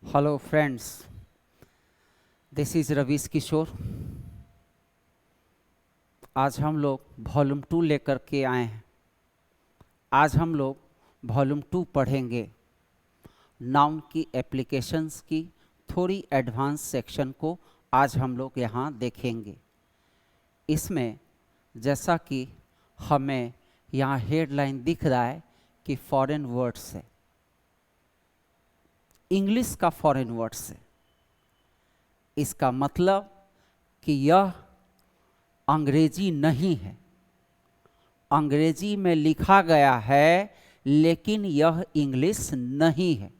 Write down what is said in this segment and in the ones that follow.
Hello friends, this is Ravish Kishore. आज हम लोग वॉल्यूम 2 लेकर के आए हैं। आज हम लोग वॉल्यूम 2 पढ़ेंगे। नाउन की एप्लीकेशंस की थोड़ी एडवांस सेक्शन को आज हम लोग यहाँ देखेंगे। इसमें जैसा कि हमें यहाँ हेडलाइन दिख रहा है कि फॉरेन वर्ड्स है, इंग्लिश का फॉरेन वर्ड्स है। इसका मतलब कि यह अंग्रेजी नहीं है, अंग्रेजी में लिखा गया है लेकिन यह इंग्लिश नहीं है।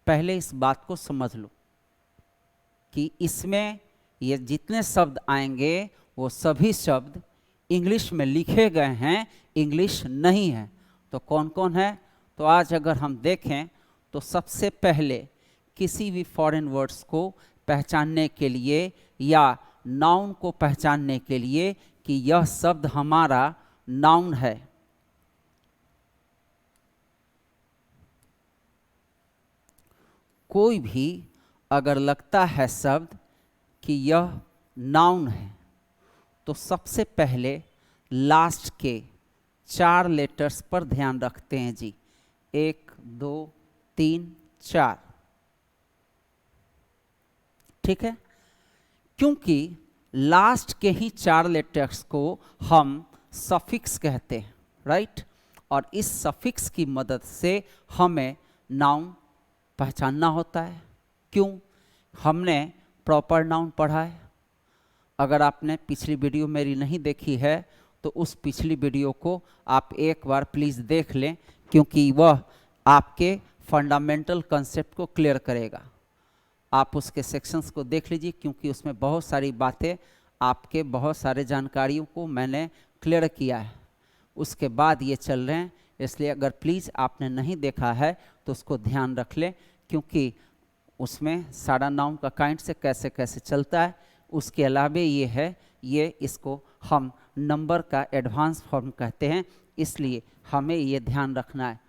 पहले इस बात को समझ लो कि इसमें ये जितने शब्द आएंगे वो सभी शब्द इंग्लिश में लिखे गए हैं, इंग्लिश नहीं है। तो कौन कौन है? तो आज अगर हम देखें तो सबसे पहले किसी भी फॉरेन वर्ड्स को पहचानने के लिए या नाउन को पहचानने के लिए कि यह शब्द हमारा नाउन है, कोई भी अगर लगता है शब्द कि यह नाउन है तो सबसे पहले लास्ट के 4 लेटर्स पर ध्यान रखते हैं जी। 1 2 3 4, ठीक है? क्योंकि लास्ट के ही 4 लेटर्स को हम सफिक्स कहते हैं, राइट? और इस सफिक्स की मदद से हमें नाउन पहचानना होता है। क्यों? हमने प्रॉपर नाउन पढ़ा है। अगर आपने पिछली वीडियो मेरी नहीं देखी है तो उस पिछली वीडियो को आप एक बार प्लीज़ देख लें, क्योंकि वह आपके फंडामेंटल कंसेप्ट को क्लियर करेगा। आप उसके सेक्शंस को देख लीजिए, क्योंकि उसमें बहुत सारी बातें, आपके बहुत सारे जानकारियों को मैंने क्लियर किया है। उसके बाद ये चल रहे हैं, इसलिए अगर प्लीज़ आपने नहीं देखा है तो उसको ध्यान रख लें, क्योंकि उसमें सारा नाउन का काइंड से कैसे कैसे चलता है। उसके अलावा ये है, ये इसको हम नंबर का एडवांस फॉर्म कहते हैं, इसलिए हमें ये ध्यान रखना है।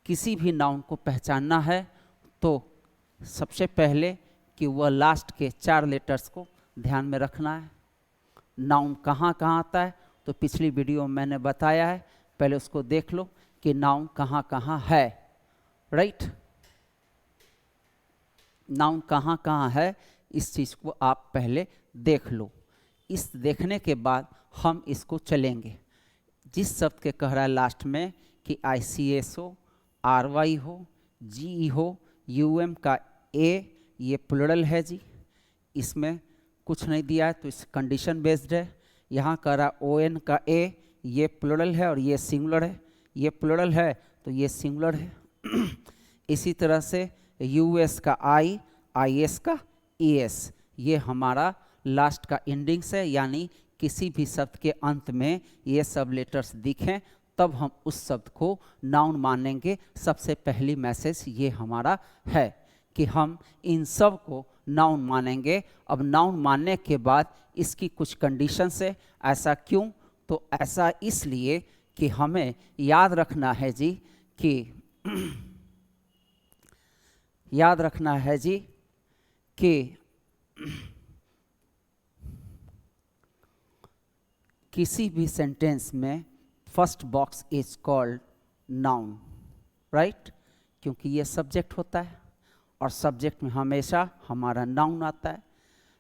किसी भी नाउन को पहचानना है तो सबसे पहले कि वह लास्ट के 4 लेटर्स को ध्यान में रखना है। नाउन कहाँ कहाँ आता है तो पिछली वीडियो में मैंने बताया है, पहले उसको देख लो कि नाउन कहाँ कहाँ है, राइट? नाउन कहाँ कहाँ है इस चीज़ को आप पहले देख लो। इस देखने के बाद हम इसको चलेंगे। जिस शब्द के कह रहा है लास्ट में कि ICS हो, RY हो, GE हो, UM का A, ये प्लूरल है जी। इसमें कुछ नहीं दिया है तो इस कंडीशन बेस्ड है। यहाँ कह रहा ON का A, ये प्लूरल है और ये सिंगुलर है। ये प्लूरल है तो ये सिंगुलर है। इसी तरह से US का I, IS का ES, ये हमारा लास्ट का इंडिंग्स है। यानी किसी भी शब्द के अंत में ये सब लेटर्स दिखें तब हम उस शब्द को नाउन मानेंगे। सबसे पहली मैसेज ये हमारा है कि हम इन सब को नाउन मानेंगे। अब नाउन मानने के बाद इसकी कुछ कंडीशंस है। ऐसा क्यों? तो ऐसा इसलिए कि हमें याद रखना है जी कि याद रखना है जी कि किसी भी सेंटेंस में first box is called noun, right? क्योंकि ये सब्जेक्ट होता है और सब्जेक्ट में हमेशा हमारा नाउन आता है।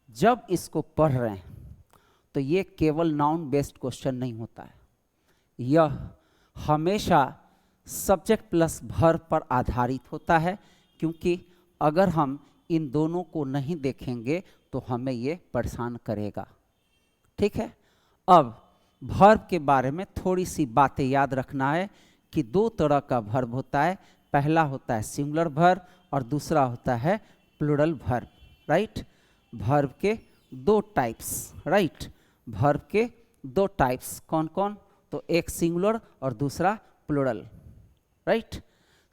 जब इसको पढ़ रहे हैं तो ये केवल नाउन बेस्ड क्वेश्चन नहीं होता है, यह हमेशा सब्जेक्ट प्लस वर्ब पर आधारित होता है। क्योंकि अगर हम इन दोनों को नहीं देखेंगे तो हमें ये परेशान करेगा, ठीक है? अब वर्ब के बारे में थोड़ी सी बातें याद रखना है कि 2 तरह का वर्ब होता है। पहला होता है सिंगुलर वर्ब और दूसरा होता है प्लूरल वर्ब, राइट? वर्ब के 2 टाइप्स, राइट? वर्ब के 2 टाइप्स कौन कौन? तो एक सिंगुलर और दूसरा प्लूरल, राइट?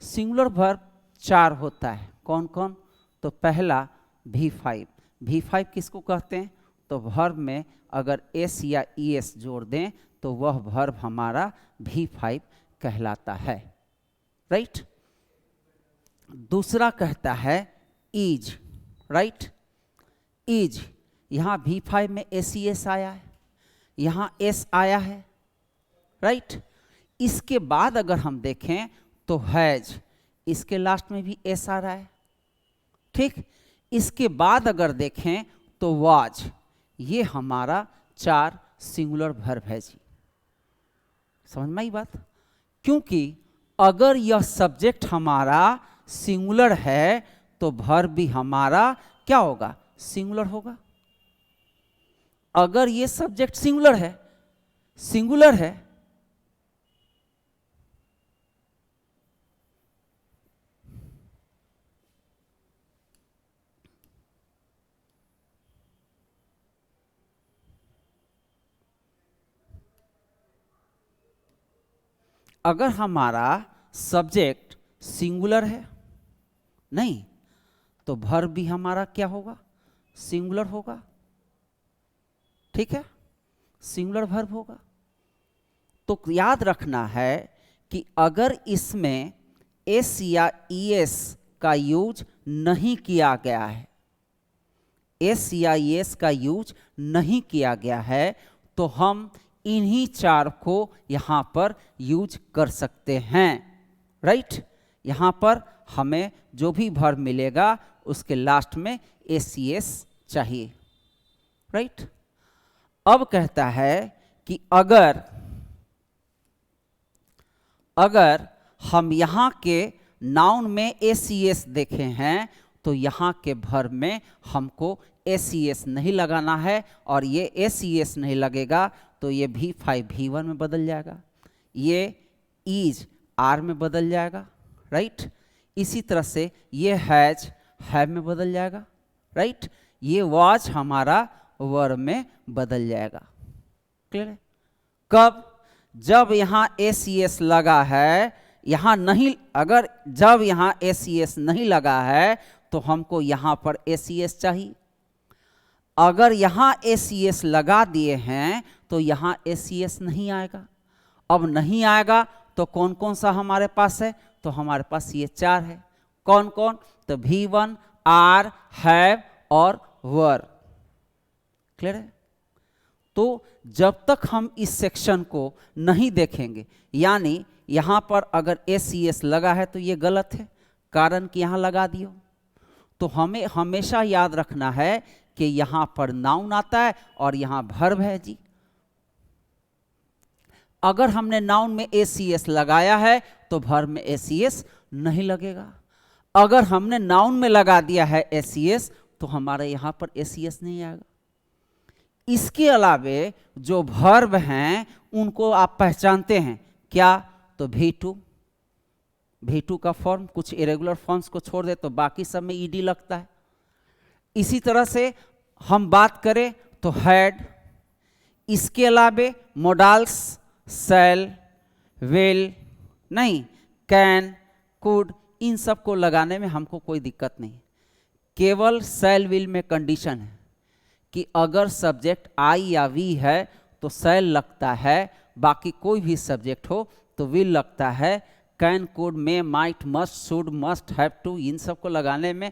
सिंगुलर वर्ब 4 होता है। कौन कौन? तो पहला V5। V5 किसको कहते हैं? तो वर्ब में अगर S या ES जोड़ दें तो वह वर्ब हमारा V5 कहलाता है, राइट? दूसरा कहता है इज, राइट, इज, यहाँ V5 में ACS आया है, यहाँ S आया है, राइट। इसके बाद अगर हम देखें तो हैज, इसके लास्ट में भी S आ रहा है, ठीक। इसके बाद अगर देखें तो वाज, ये हमारा 4 सिंगुलर वर्ब है जी। समझ में आई बात? क्योंकि अगर यह सब्जेक्ट हमारा सिंगुलर है तो वर्ब भी हमारा क्या होगा? सिंगुलर होगा। अगर ये सब्जेक्ट सिंगुलर है, सिंगुलर है, अगर हमारा सब्जेक्ट सिंगुलर है, नहीं, तो वर्ब भी हमारा क्या होगा? सिंगुलर होगा, ठीक है, सिंगुलर वर्ब होगा। तो याद रखना है कि अगर इसमें एस या ईएस का यूज नहीं किया गया है, एस या ईएस का यूज नहीं किया गया है, तो हम इन्हीं 4 को यहां पर यूज कर सकते हैं, राइट। यहां पर हमें जो भी वर्ब मिलेगा उसके लास्ट में एसीएस चाहिए, राइट। अब कहता है कि अगर हम यहां के नाउन में एसीएस देखे हैं तो यहां के वर्ब में हमको एसीएस नहीं लगाना है, और ये एसीएस नहीं लगेगा तो ये V5 V1 में बदल जाएगा, ये इज आर में बदल जाएगा, राइट। इसी तरह से ये हैज हैव में बदल जाएगा, राइट। ये वाज हमारा वर्ब में बदल जाएगा, क्लियर है? कब? जब यहाँ एसीएस लगा है, यहाँ नहीं, अगर जब यहाँ एसीएस नहीं लगा है तो हमको यहाँ पर एसीएस चाहिए। अगर यहाँ एसीएस लगा दिए हैं तो यहाँ एसीएस नहीं आएगा। अब नहीं आएगा तो कौन कौन सा हमारे पास है? तो हमारे पास ये 4 है। कौन कौन? तो V1, आर, हैव और वर, क्लियर है? तो जब तक हम इस सेक्शन को नहीं देखेंगे, यानी यहाँ पर अगर एसीएस लगा है तो ये गलत है, कारण कि यहाँ लगा दियो, तो हमें हमेशा याद रखना है कि यहाँ पर नाउन आता है और यहाँ वर्ब है जी। अगर हमने नाउन में एसीएस लगाया है तो वर्ब में एसीएस नहीं लगेगा। अगर हमने नाउन में लगा दिया है एसीएस तो हमारे यहाँ पर एसीएस नहीं आएगा। इसके अलावे जो वर्ब हैं उनको आप पहचानते हैं क्या? तो V2 का फॉर्म, कुछ इरेगुलर फॉर्म्स को छोड़ दे तो बाकी सब में ईडी लगता है। इसी तरह से हम बात करें तो हैड, इसके अलावे मोडाल्स शैल, विल, नहीं, कैन, कुड, इन सब को लगाने में हमको कोई दिक्कत नहीं। केवल शैल विल में कंडीशन है कि अगर सब्जेक्ट आई या वी है तो शैल लगता है, बाकी कोई भी सब्जेक्ट हो तो विल लगता है। Can, could, may, might, must, should, must, have to, इन सब को लगाने में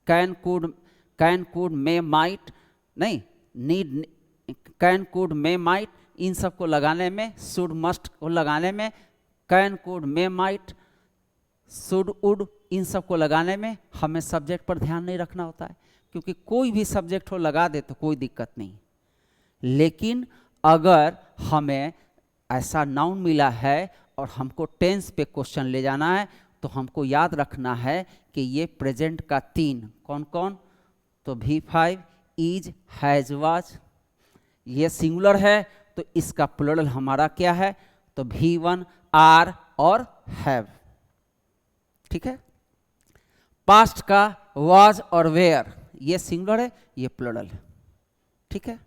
कैन, कुड, मे, माइट, नहीं, need, can, could, may, might, इन सब को लगाने में, शुड, मस्ट को लगाने में, can, could, may, might, should, would, इन सब को लगाने में हमें सब्जेक्ट पर ध्यान नहीं रखना होता है, क्योंकि कोई भी सब्जेक्ट हो लगा दे तो कोई दिक्कत नहीं। लेकिन अगर हमें ऐसा नाउन मिला है और हमको टेंस पे क्वेश्चन ले जाना है तो हमको याद रखना है कि ये प्रेजेंट का 3 कौन कौन? तो V5, इज, हैज, वाज, ये सिंगुलर है तो इसका प्लूरल हमारा क्या है? तो V1, आर और हैव, ठीक है। पास्ट का वाज और वेयर, ये सिंगुलर है, ये प्लूरल है, ठीक है।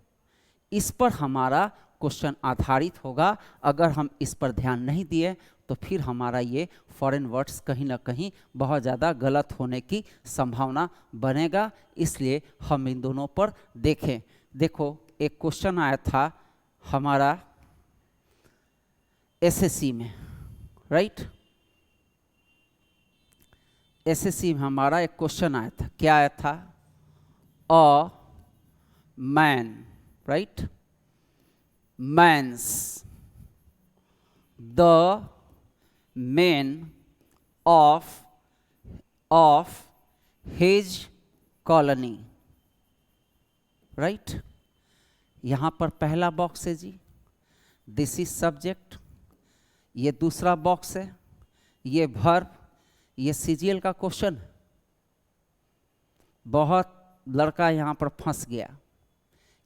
इस पर हमारा क्वेश्चन आधारित होगा। अगर हम इस पर ध्यान नहीं दिए तो फिर हमारा ये फॉरेन वर्ड्स कहीं ना कहीं बहुत ज़्यादा गलत होने की संभावना बनेगा, इसलिए हम इन दोनों पर देखें। देखो, एक क्वेश्चन आया था हमारा एसएससी में, राइट। एसएससी में हमारा एक क्वेश्चन आया था, क्या आया था? A man, right, man's the men of his colony, right. यहां पर पहला बॉक्स है जी, दिस इज सब्जेक्ट, ये दूसरा बॉक्स है, ये वर्ब, ये सीजीएल का क्वेश्चन। बहुत लड़का यहां पर फंस गया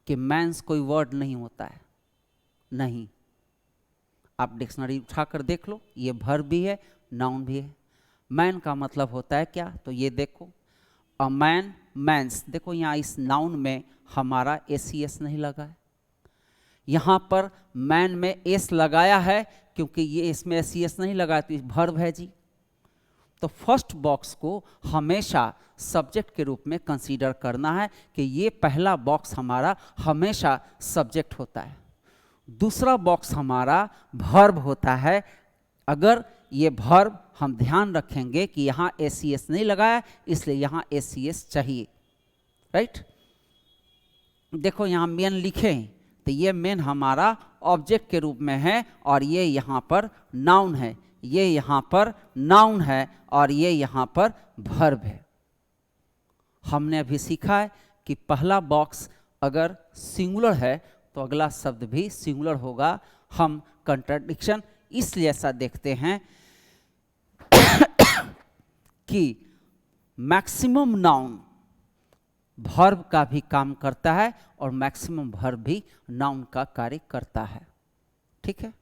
कि मैंस कोई वर्ड नहीं होता है। नहीं, आप डिक्शनरी उठाकर देख लो, ये वर्ब भी है, नाउन भी है। मैन का मतलब होता है क्या? तो ये देखो, अ मैन, मैंस। देखो यहाँ इस नाउन में हमारा एस नहीं लगा है, यहाँ पर मैन में एस लगाया है क्योंकि ये इसमें एस नहीं लगा, तो वर्ब है जी। तो फर्स्ट बॉक्स को हमेशा सब्जेक्ट के रूप में कंसीडर करना है कि ये पहला बॉक्स हमारा हमेशा सब्जेक्ट होता है, दूसरा बॉक्स हमारा वर्ब होता है। अगर ये वर्ब हम ध्यान रखेंगे कि यहाँ एस नहीं लगाया, इसलिए यहाँ एस चाहिए, राइट। देखो यहाँ मेन लिखे हैं, तो ये मेन हमारा ऑब्जेक्ट के रूप में है और ये यहाँ पर नाउन है, ये यहाँ पर नाउन है और ये यहाँ पर वर्ब है। हमने अभी सीखा है कि पहला बॉक्स अगर सिंगुलर है तो अगला शब्द भी सिंगुलर होगा। हम कंट्राडिक्शन इसलिए ऐसा देखते हैं कि मैक्सिमम नाउन वर्ब का भी काम करता है और मैक्सिमम वर्ब भी नाउन का कार्य करता है, ठीक है।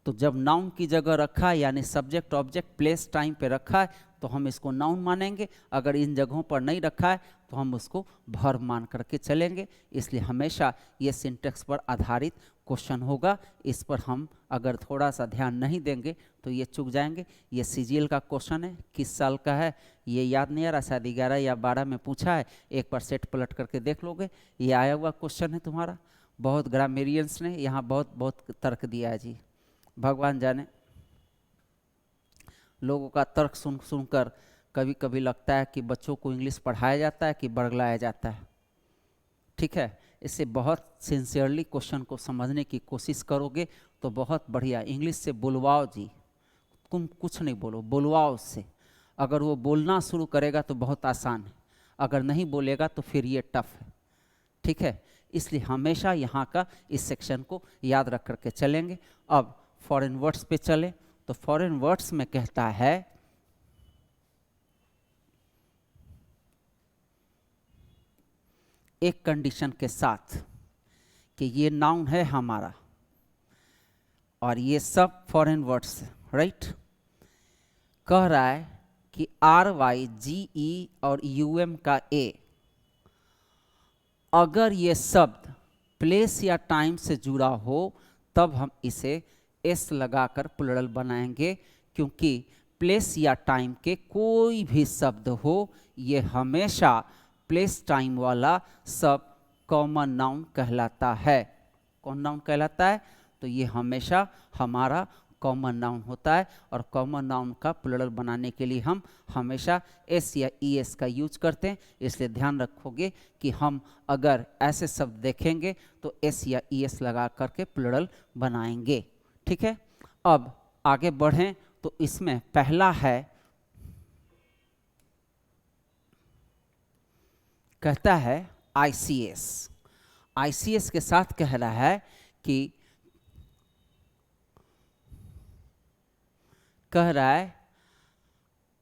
तो जब नाउन की जगह रखा है, यानी सब्जेक्ट ऑब्जेक्ट प्लेस टाइम पे रखा है, तो हम इसको नाउन मानेंगे। अगर इन जगहों पर नहीं रखा है तो हम उसको वर्ब मान करके चलेंगे। इसलिए हमेशा ये सिंटेक्स पर आधारित क्वेश्चन होगा। इस पर हम अगर थोड़ा सा ध्यान नहीं देंगे तो ये चूक जाएंगे। ये सीजीएल का क्वेश्चन है, किस साल का है ये याद नहीं आ रहा, शायद 11 या 12 में पूछा है। एक बार सेट पलट करके देख लोगे, ये आया हुआ क्वेश्चन है तुम्हारा। बहुत ग्रामेरियंस ने यहाँ बहुत तर्क दिया है जी, भगवान जाने। लोगों का तर्क सुनकर कभी कभी लगता है कि बच्चों को इंग्लिश पढ़ाया जाता है कि बरगलाया जाता है, ठीक है। इससे बहुत सिंसियरली क्वेश्चन को समझने की कोशिश करोगे तो बहुत बढ़िया। इंग्लिश से बुलवाओ जी, तुम कुछ नहीं बोलो, बुलवाओ उससे। अगर वो बोलना शुरू करेगा तो बहुत आसान है, अगर नहीं बोलेगा तो फिर ये टफ है, ठीक है। इसलिए हमेशा यहाँ का इस सेक्शन को याद रख करके चलेंगे। अब फॉरेन वर्ड्स पे चले तो फॉरेन वर्ड्स में कहता है एक कंडीशन के साथ कि ये नाउन है हमारा और ये सब फॉरेन वर्ड्स, राइट। कह रहा है कि RYGE और UM का A, अगर ये शब्द प्लेस या टाइम से जुड़ा हो तब हम इसे एस लगाकर प्लुरल बनाएंगे, क्योंकि प्लेस या टाइम के कोई भी शब्द हो ये हमेशा प्लेस टाइम वाला सब कॉमन नाउन कहलाता है। कौन नाउन कहलाता है? तो ये हमेशा हमारा कॉमन नाउन होता है और कॉमन नाउन का प्लुरल बनाने के लिए हम हमेशा एस या ईएस का यूज करते हैं। इसलिए ध्यान रखोगे कि हम अगर ऐसे शब्द देखेंगे तो एस या ईएस लगा करके प्लुरल बनाएंगे, ठीक है। अब आगे बढ़ें तो इसमें पहला है, कहता है ICS। ICS के साथ कह रहा है कि कह रहा है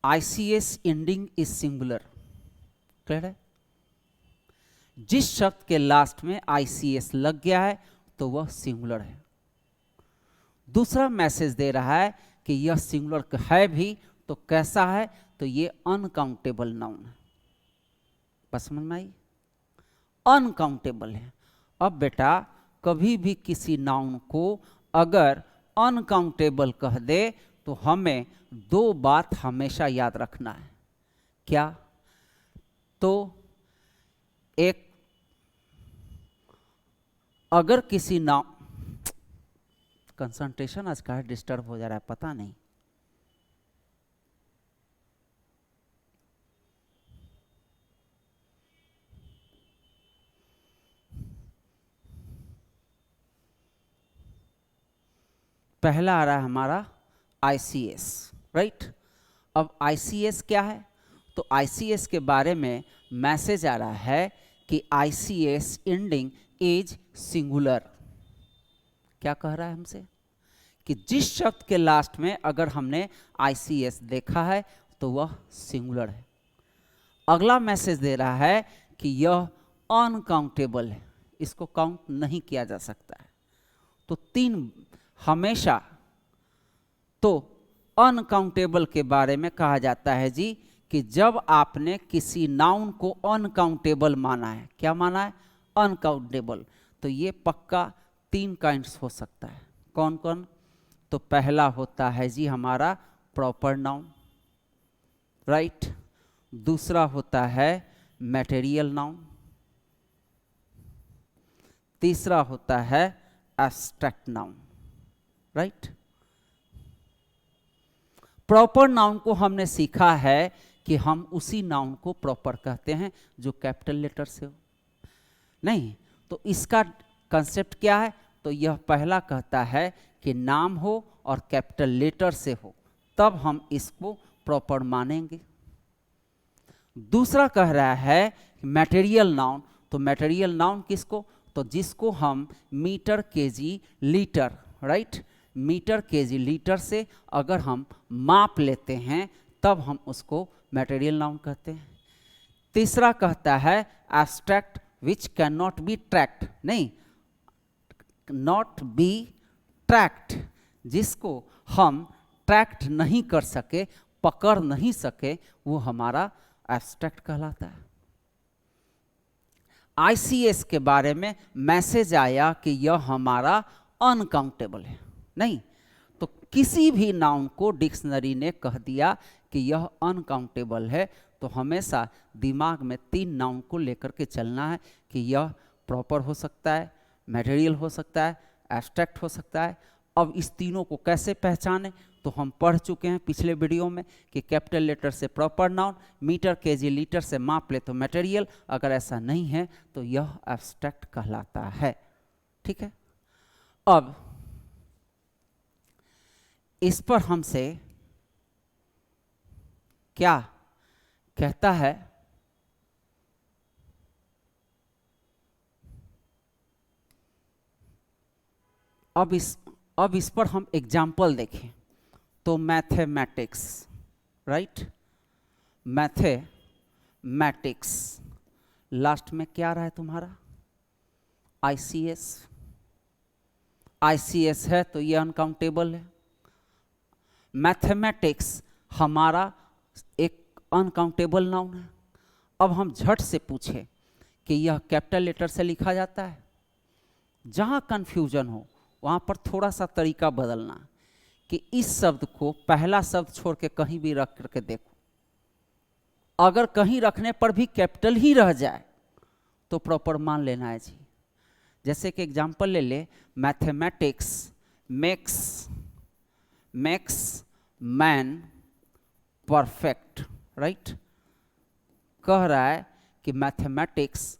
ICS एंडिंग इज सिंगुलर। कह रहा है जिस शब्द के लास्ट में ICS लग गया है तो वह सिंगुलर है। दूसरा मैसेज दे रहा है कि यह सिंगुलर है भी तो कैसा है, तो ये अनकाउंटेबल नाउन है। बस समझ में आई? अनकाउंटेबल है। अब बेटा कभी भी किसी नाउन को अगर अनकाउंटेबल कह दे तो हमें दो बात हमेशा याद रखना है। क्या? तो एक, अगर किसी नाउन, कंसंट्रेशन आज का डिस्टर्ब हो जा रहा है, पता नहीं। पहला आ रहा है हमारा ICS, राइट। अब ICS क्या है? तो ICS के बारे में मैसेज आ रहा है कि ICS एंडिंग इज सिंगुलर। क्या कह रहा है हमसे? कि जिस शब्द के लास्ट में अगर हमने ICS देखा है तो वह सिंगुलर है। अगला मैसेज दे रहा है कि यह अनकाउंटेबल है, इसको काउंट नहीं किया जा सकता है। तो तीन, हमेशा तो अनकाउंटेबल के बारे में कहा जाता है जी कि जब आपने किसी नाउन को अनकाउंटेबल माना है। क्या माना है? अनकाउंटेबल। तो ये पक्का 3 काइंड्स हो सकता है। कौन कौन? तो पहला होता है जी हमारा प्रॉपर नाउन, राइट। दूसरा होता है मटेरियल नाउन। तीसरा होता है abstract noun, right. Proper noun को हमने सीखा है कि हम उसी नाउन को प्रॉपर कहते हैं जो कैपिटल लेटर से हो। नहीं तो इसका कंसेप्ट क्या है? तो यह पहला कहता है कि नाम हो और कैपिटल लेटर से हो, तब हम इसको प्रॉपर मानेंगे। दूसरा कह रहा है मटेरियल नाउन। तो मटेरियल नाउन किसको? तो जिसको हम metre, KG, litre, right, metre, KG, litre से अगर हम माप लेते हैं तब हम उसको मटेरियल नाउन कहते हैं। तीसरा कहता है abstract which can not be tracked. नहीं, नॉट बी ट्रैक्ड, जिसको हम ट्रैक्ट नहीं कर सके, पकड़ नहीं सके, वो हमारा एब्स्ट्रैक्ट कहलाता है। ICS के बारे में मैसेज आया कि यह हमारा अनकाउंटेबल है। नहीं तो किसी भी नाउन को डिक्शनरी ने कह दिया कि यह अनकाउंटेबल है, तो हमेशा दिमाग में 3 नाउन को लेकर के चलना है कि यह प्रॉपर हो सकता है, मटेरियल हो सकता है, एब्स्ट्रैक्ट हो सकता है। अब इस तीनों को कैसे पहचानें? तो हम पढ़ चुके हैं पिछले वीडियो में कि कैपिटल लेटर से proper noun, metre, KG, litre से माप ले तो मटेरियल, अगर ऐसा नहीं है तो यह एब्स्ट्रैक्ट कहलाता है। ठीक है, अब इस पर हमसे क्या कहता है? अब इस पर हम एग्जाम्पल देखें तो मैथमेटिक्स, राइट, मैथमेटिक्स, लास्ट में क्या रहा है तुम्हारा? ICS है तो ये अनकाउंटेबल है। मैथमेटिक्स हमारा एक अनकाउंटेबल नाउन है। अब हम झट से पूछें कि यह कैपिटल लेटर से लिखा जाता है? जहां कंफ्यूजन हो वहां पर थोड़ा सा तरीका बदलना कि इस शब्द को पहला शब्द छोड़ के कहीं भी रख करके देखो, अगर कहीं रखने पर भी कैपिटल ही रह जाए तो प्रॉपर मान लेना है जी। जैसे कि एग्जांपल ले ले, mathematics makes man perfect, right. कह रहा है कि मैथमेटिक्स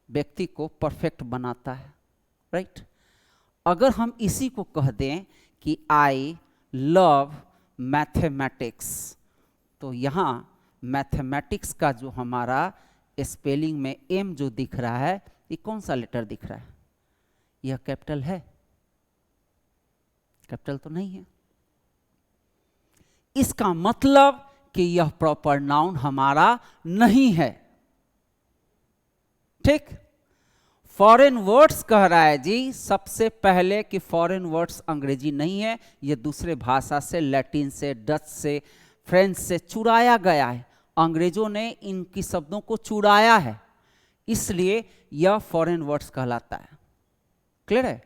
व्यक्ति को परफेक्ट बनाता है, राइट। अगर हम इसी को कह दें कि आई लव मैथमेटिक्स, तो यहाँ मैथमेटिक्स का जो हमारा स्पेलिंग में एम जो दिख रहा है, ये कौन सा लेटर दिख रहा है? यह कैपिटल है? कैपिटल तो नहीं है। इसका मतलब कि यह प्रॉपर नाउन हमारा नहीं है। ठीक, फॉरेन वर्ड्स कह रहा है जी सबसे पहले कि फॉरेन वर्ड्स अंग्रेजी नहीं है, ये दूसरे भाषा से, लैटिन से, डच से, फ्रेंच से चुराया गया है। अंग्रेजों ने इनकी शब्दों को चुराया है, इसलिए यह फॉरेन वर्ड्स कहलाता है। क्लियर है?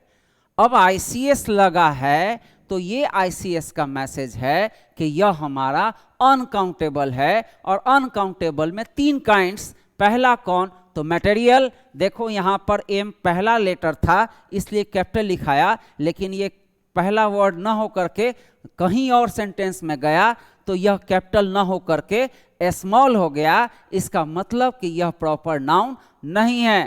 अब ICS लगा है तो ये ICS का मैसेज है कि यह हमारा अनकाउंटेबल है, और अनकाउंटेबल में 3 काइंड्स। पहला कौन? तो मटेरियल। देखो यहां पर एम पहला लेटर था इसलिए कैपिटल लिखाया, लेकिन ये पहला वर्ड ना हो करके कहीं और सेंटेंस में गया तो यह कैपिटल ना हो करके स्मॉल हो गया। इसका मतलब कि यह प्रॉपर नाउन नहीं है।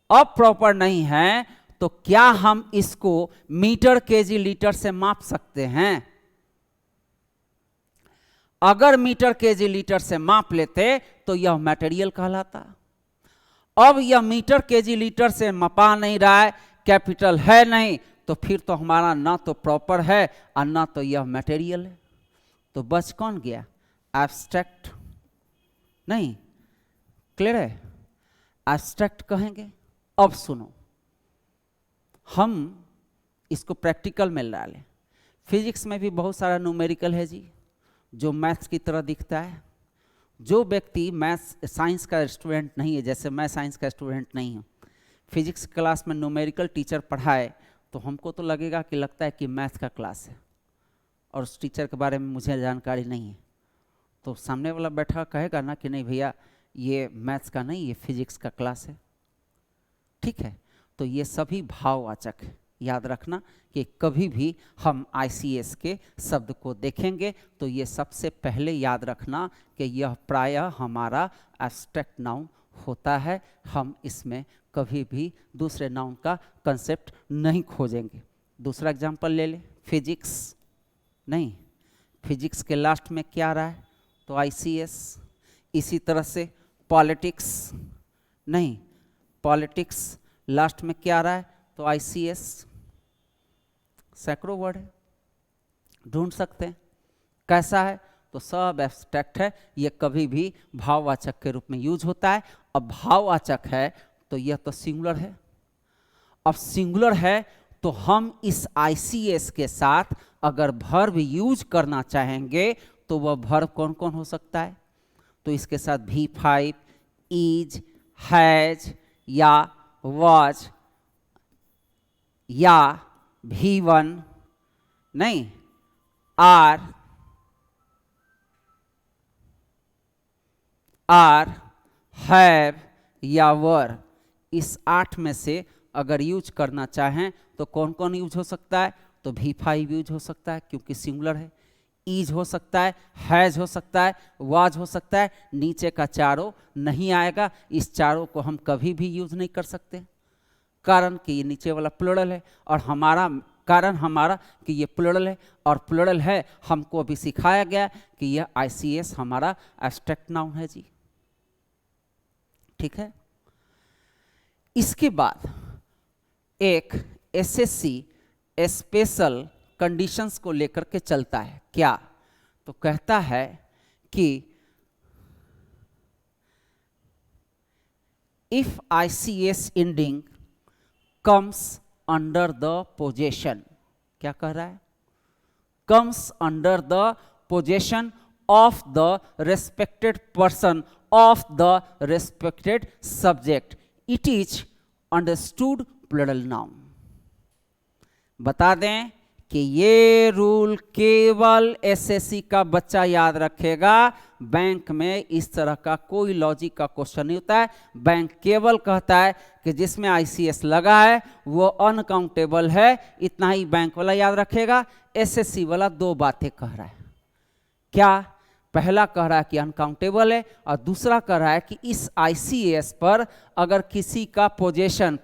अब प्रॉपर नहीं है तो क्या हम इसको मीटर, केजी, लीटर से माप सकते हैं? अगर मीटर, केजी, लीटर से माप लेते तो यह मटेरियल कहलाता। अब यह मीटर, केजी, लीटर से मापा नहीं रहा है, कैपिटल है नहीं, तो फिर तो हमारा ना तो प्रॉपर है और ना तो यह मटेरियल है। तो बच कौन गया? एब्स्ट्रैक्ट। नहीं, क्लियर है? एब्स्ट्रैक्ट कहेंगे। अब सुनो, हम इसको प्रैक्टिकल में ला लें। फिजिक्स में भी बहुत सारा न्यूमेरिकल है जी, जो मैथ्स की तरह दिखता है। जो व्यक्ति मैथ्स साइंस का स्टूडेंट नहीं है, जैसे मैं साइंस का स्टूडेंट नहीं हूँ, फिजिक्स क्लास में न्यूमेरिकल टीचर पढ़ाए तो हमको तो लगेगा कि लगता है कि मैथ का क्लास है और उस टीचर के बारे में मुझे जानकारी नहीं है। तो सामने वाला बैठा कहेगा ना कि नहीं भैया ये मैथ्स का नहीं, ये फिजिक्स का क्लास है। ठीक है, तो ये सभी भाववाचक है। याद रखना कि कभी भी हम ICS के शब्द को देखेंगे तो ये सबसे पहले याद रखना कि यह प्रायः हमारा एब्स्ट्रैक्ट नाउन होता है। हम इसमें कभी भी दूसरे नाउन का कंसेप्ट नहीं खोजेंगे। दूसरा एग्जांपल ले ले, फिजिक्स। नहीं, फिजिक्स के लास्ट में क्या आ रहा है? तो ICS। इसी तरह से पॉलिटिक्स। नहीं, पॉलिटिक्स लास्ट में क्या आ रहा है? तो ICS। सैकड़ों वर्ड है, ढूंढ सकते हैं। कैसा है? तो सब एब्स्ट्रैक्ट है, ये कभी भी भाववाचक के रूप में यूज होता है। अब भाववाचक है तो यह तो सिंगुलर है। अब सिंगुलर है तो हम इस ICS के साथ अगर वर्ब यूज करना चाहेंगे तो वह वर्ब कौन कौन हो सकता है? तो इसके साथ V5, इज, हैज या वाज या V1, नहीं, आर, हैव या वर। इस 8 में से अगर यूज करना चाहें तो कौन कौन यूज हो सकता है? तो V5 यूज हो सकता है क्योंकि सिंगुलर है, इज हो सकता है, हैज हो सकता है, वाज हो सकता है। नीचे का चारों नहीं आएगा। इस चारों को हम कभी भी यूज नहीं कर सकते, कारण कि ये नीचे वाला प्लूरल है और हमारा कि ये प्लूरल है और प्लूरल है। हमको अभी सिखाया गया कि यह ICS हमारा एब्स्ट्रैक्ट नाउन है जी। ठीक है, इसके बाद एक SSC स्पेशल कंडीशंस को लेकर के चलता है। क्या? तो कहता है कि if ICS ending comes under the possession, क्या कह रहा है? comes under the possession of the respected person of the respected subject, it is understood plural noun। बता दें कि ये रूल केवल SSC का बच्चा याद रखेगा। बैंक में इस तरह का कोई लॉजिक का क्वेश्चन नहीं होता है। बैंक केवल कहता है कि जिसमें ICS लगा है वो अनकाउंटेबल है, इतना ही बैंक वाला याद रखेगा। SSC वाला दो बातें कह रहा है। क्या? पहला कह रहा है कि अनकाउंटेबल है और दूसरा कह रहा है कि इस ICS पर अगर किसी का पोजेशन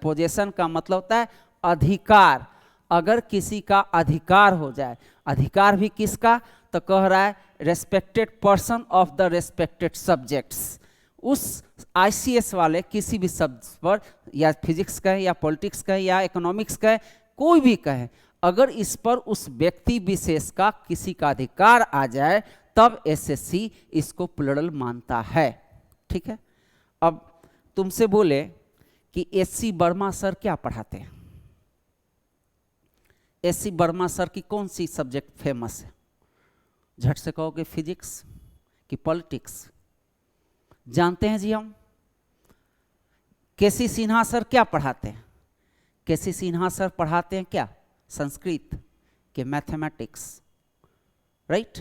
का मतलब होता है अधिकार, अगर किसी का अधिकार हो जाए, अधिकार भी किसका? तो कह रहा है respected person of the respected subjects. उस ICS वाले किसी भी शब्द पर, या फिजिक्स कहे या पॉलिटिक्स कहे या इकोनॉमिक्स कहे, कोई भी कहे, अगर इस पर उस व्यक्ति विशेष का किसी का अधिकार आ जाए तब SSC इसको प्लूरल मानता है। ठीक है, अब तुमसे बोले कि SC वर्मा सर क्या पढ़ाते हैं? SC वर्मा सर की कौन सी सब्जेक्ट फेमस है? झट से कहोगे फिजिक्स कि पॉलिटिक्स? जानते हैं जी हम। KC सिन्हा सर क्या पढ़ाते हैं? KC सिन्हा सर पढ़ाते हैं क्या? संस्कृत के मैथमेटिक्स, राइट।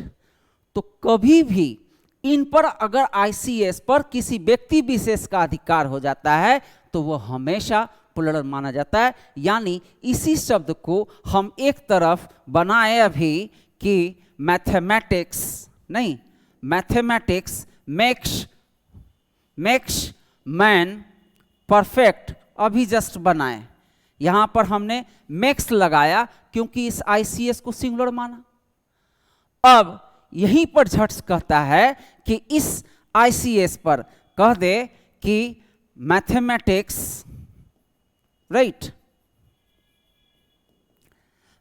तो कभी भी इन पर अगर ICS पर किसी व्यक्ति विशेष का अधिकार हो जाता है तो वह हमेशा प्लूरल माना जाता है। यानी इसी शब्द को हम एक तरफ बनाए अभी कि मैथमेटिक्स, नहीं, मैथमेटिक्स मेक्स मैन परफेक्ट, अभी जस्ट बनाए यहां पर हमने मेक्स लगाया क्योंकि इस ICS को सिंगुलर माना। अब यहीं पर झट से कहता है कि इस ICS पर कह दे कि mathematics, right,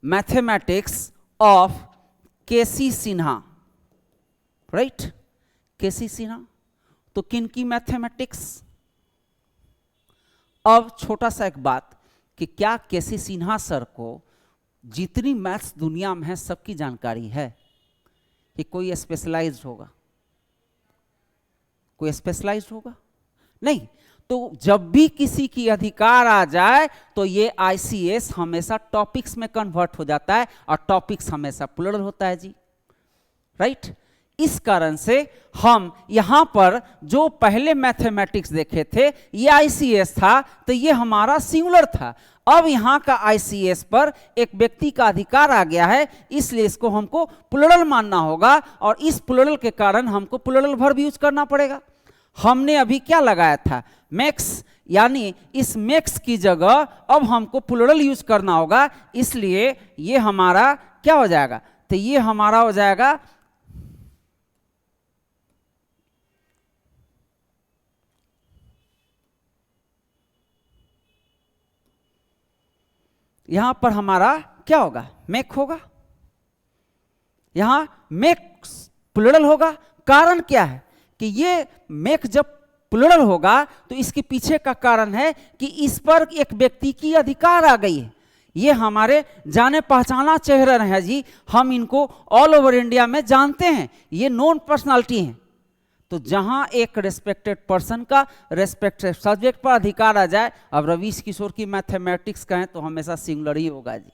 mathematics of KC Sinha, right, KC Sinha. तो किन की मैथमेटिक्स? अब छोटा सा एक बात कि क्या केसी सिन्हा सर को जितनी मैथ्स दुनिया में है सबकी जानकारी है कि कोई स्पेशलाइज्ड होगा? कोई स्पेशलाइज्ड होगा? नहीं। तो जब भी किसी की अधिकार आ जाए तो ये ICS हमेशा टॉपिक्स में कन्वर्ट हो जाता है और टॉपिक्स हमेशा प्लुरल होता है जी, राइट। इस कारण से हम यहां पर जो पहले मैथमेटिक्स देखे थे ये ICS था, तो ये हमारा सिंगुलर था। अब यहां का ICS पर एक व्यक्ति का अधिकार आ गया है, इसलिए इसको हमको प्लुरल मानना होगा और इस प्लुरल के कारण हमको प्लुरल वर्ब यूज करना पड़ेगा। हमने अभी क्या लगाया था? मैक्स, यानी इस मैक्स की जगह अब हमको प्लुरल यूज करना होगा, इसलिए ये हमारा क्या हो जाएगा? तो ये हमारा हो जाएगा यहां पर हमारा क्या होगा? मेक होगा। यहां मेक प्लुरल होगा। कारण क्या है कि ये मेक जब प्लुरल होगा तो इसके पीछे का कारण है कि इस पर एक व्यक्ति की अधिकार आ गई है। ये हमारे जाने पहचाना चेहरा है जी, हम इनको ऑल ओवर इंडिया में जानते हैं, ये नोन पर्सनालिटी हैं। तो जहां एक रेस्पेक्टेड पर्सन का रेस्पेक्टेड सब्जेक्ट पर अधिकार आ जाए, अब रवीश किशोर की मैथमेटिक्स कहें तो हमेशा सिंगुलर ही होगा जी,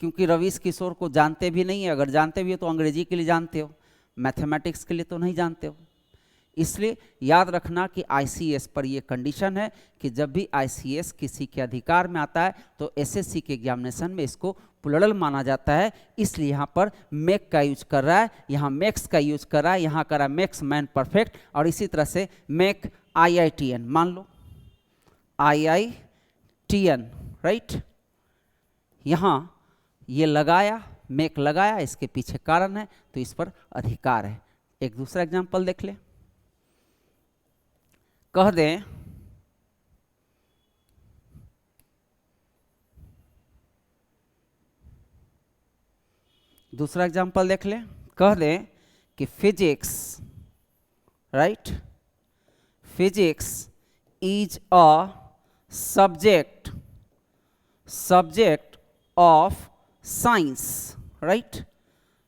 क्योंकि रवीश किशोर को जानते भी नहीं है, अगर जानते भी हो तो अंग्रेजी के लिए जानते हो, मैथमेटिक्स के लिए तो नहीं जानते हो। इसलिए याद रखना कि ICS पर यह कंडीशन है कि जब भी ICS किसी के अधिकार में आता है तो SSC के एग्जामिनेशन में इसको प्लुरल माना जाता है, इसलिए यहाँ पर मेक का यूज कर रहा है, यहाँ मेक्स का यूज कर रहा है, यहाँ कर रहा है मेक्स मैन परफेक्ट। और इसी तरह से मेक IITN, मान लो IITN, राइट, यहाँ ये लगाया, मेक लगाया, इसके पीछे कारण है तो इस पर अधिकार है। एक दूसरा एग्जाम्पल देख ले, कह दें दूसरा एग्जाम्पल देख ले, कह दें कि physics, right, physics is a subject of science, right,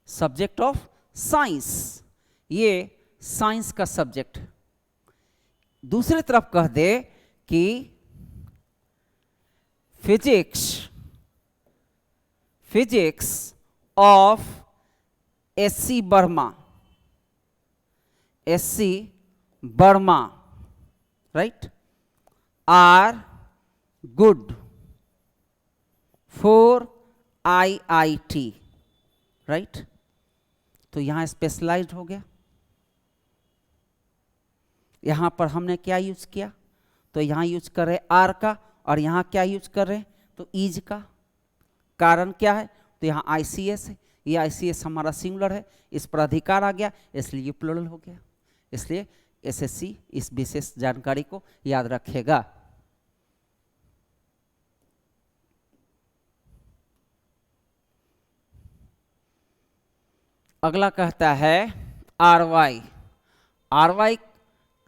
subject of science, ये साइंस का सब्जेक्ट। दूसरी तरफ कह दे कि physics of SC Verma, right, are good for IIT, right. तो यहां स्पेशलाइज्ड हो गया। यहां पर हमने क्या यूज किया? तो यहां यूज कर रहे आर का, और यहां क्या यूज कर रहे? तो इज का। कारण क्या है? तो यहां ICS है, ये ICS हमारा सिंगुलर है, इस पर अधिकार आ गया इसलिए ये प्लुरल हो गया। इसलिए SSC इस विशेष जानकारी को याद रखेगा। अगला कहता है RY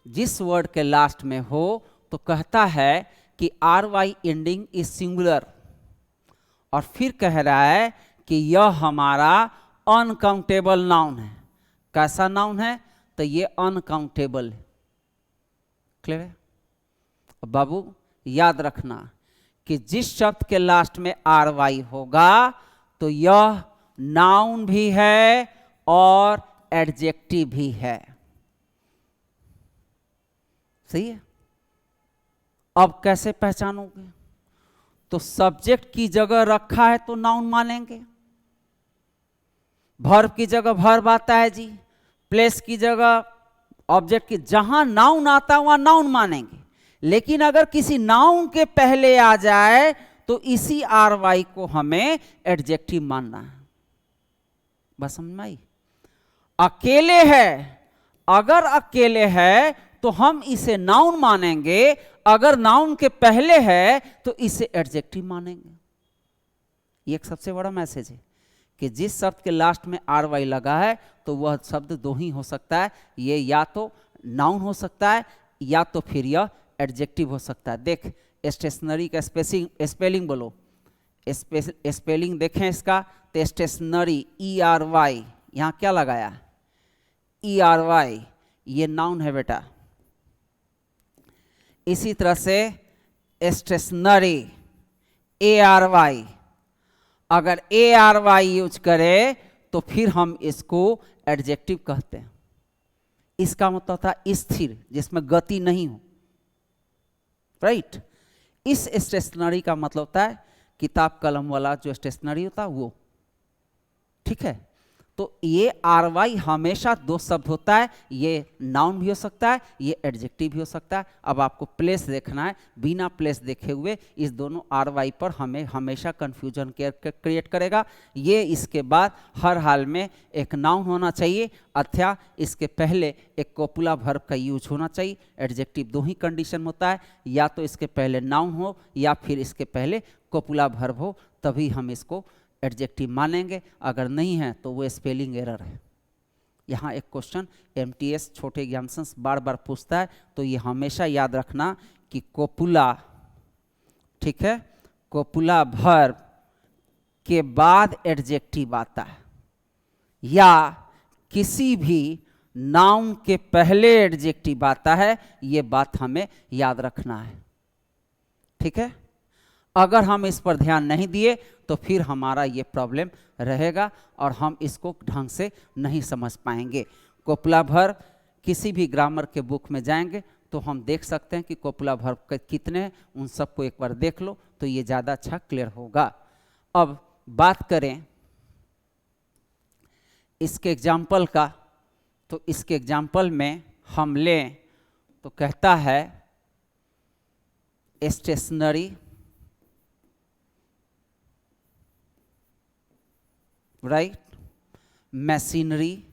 जिस वर्ड के लास्ट में हो तो कहता है कि RY एंडिंग इज सिंगुलर, और फिर कह रहा है कि यह हमारा अनकाउंटेबल नाउन है। कैसा नाउन है? तो ये अनकाउंटेबल है। क्लियर है? बाबू याद रखना कि जिस शब्द के लास्ट में RY होगा तो यह नाउन भी है और एडजेक्टिव भी है। सही है? अब कैसे पहचानोगे? तो सब्जेक्ट की जगह रखा है तो नाउन मानेंगे, वर्ब की जगह वर्ब आता है जी, प्लेस की जगह ऑब्जेक्ट की, जहां नाउन आता है वहां नाउन मानेंगे। लेकिन अगर किसी नाउन के पहले आ जाए तो इसी आर वाई को हमें एडजेक्टिव मानना है। बस समझ में आई? अकेले है, अगर अकेले है तो हम इसे नाउन मानेंगे, अगर नाउन के पहले है तो इसे एडजेक्टिव मानेंगे। ये एक सबसे बड़ा मैसेज है कि जिस शब्द के लास्ट में आर वाई लगा है तो वह शब्द दो ही हो सकता है, ये या तो नाउन हो सकता है या तो फिर यह एडजेक्टिव हो सकता है। देख स्टेशनरी का स्पेलिंग बोलो, स्पेलिंग देखें इसका, तो स्टेशनरी ई आर वाई, यहाँ क्या लगाया? ई आर वाई, ये नाउन है बेटा। इसी तरह से स्टेशनरी ए आर वाई, अगर ए आर वाई यूज करें तो फिर हम इसको एडजेक्टिव कहते हैं। इसका मतलब था स्थिर, जिसमें गति नहीं हो, राइट। इस स्टेशनरी का मतलब होता है किताब कलम वाला जो स्टेशनरी होता है वो, ठीक है। तो ये आर वाई हमेशा दो शब्द होता है, ये नाउन भी हो सकता है, ये एडजेक्टिव भी हो सकता है। अब आपको प्लेस देखना है, बिना प्लेस देखे हुए इस दोनों आर वाई पर हमें हमेशा कंफ्यूजन क्रिएट करेगा। ये इसके बाद हर हाल में एक नाउन होना चाहिए, अथवा इसके पहले एक कोपुला वर्ब का यूज होना चाहिए। एडजेक्टिव दो ही कंडीशन होता है, या तो इसके पहले नाउन हो या फिर इसके पहले कोपुला वर्ब हो, तभी हम इसको एडजेक्टिव मानेंगे। अगर नहीं है तो वो स्पेलिंग एरर है। यहाँ एक क्वेश्चन एमटीएस छोटे एग्जाम्स बार बार पूछता है, तो ये हमेशा याद रखना कि कोपुला, ठीक है, कोपुला वर्ब के बाद एडजेक्टिव आता है या किसी भी नाउन के पहले एडजेक्टिव आता है, ये बात हमें याद रखना है, ठीक है। अगर हम इस पर ध्यान नहीं दिए तो फिर हमारा ये प्रॉब्लम रहेगा और हम इसको ढंग से नहीं समझ पाएंगे। कोपुला वर्ब किसी भी ग्रामर के बुक में जाएंगे तो हम देख सकते हैं कि कोपुला वर्ब कितने हैं, उन सबको एक बार देख लो तो ये ज़्यादा अच्छा क्लियर होगा। अब बात करें इसके एग्जाम्पल का, तो इसके एग्जाम्पल में हम लें तो कहता है स्टेशनरी, राइट, मशीनरी,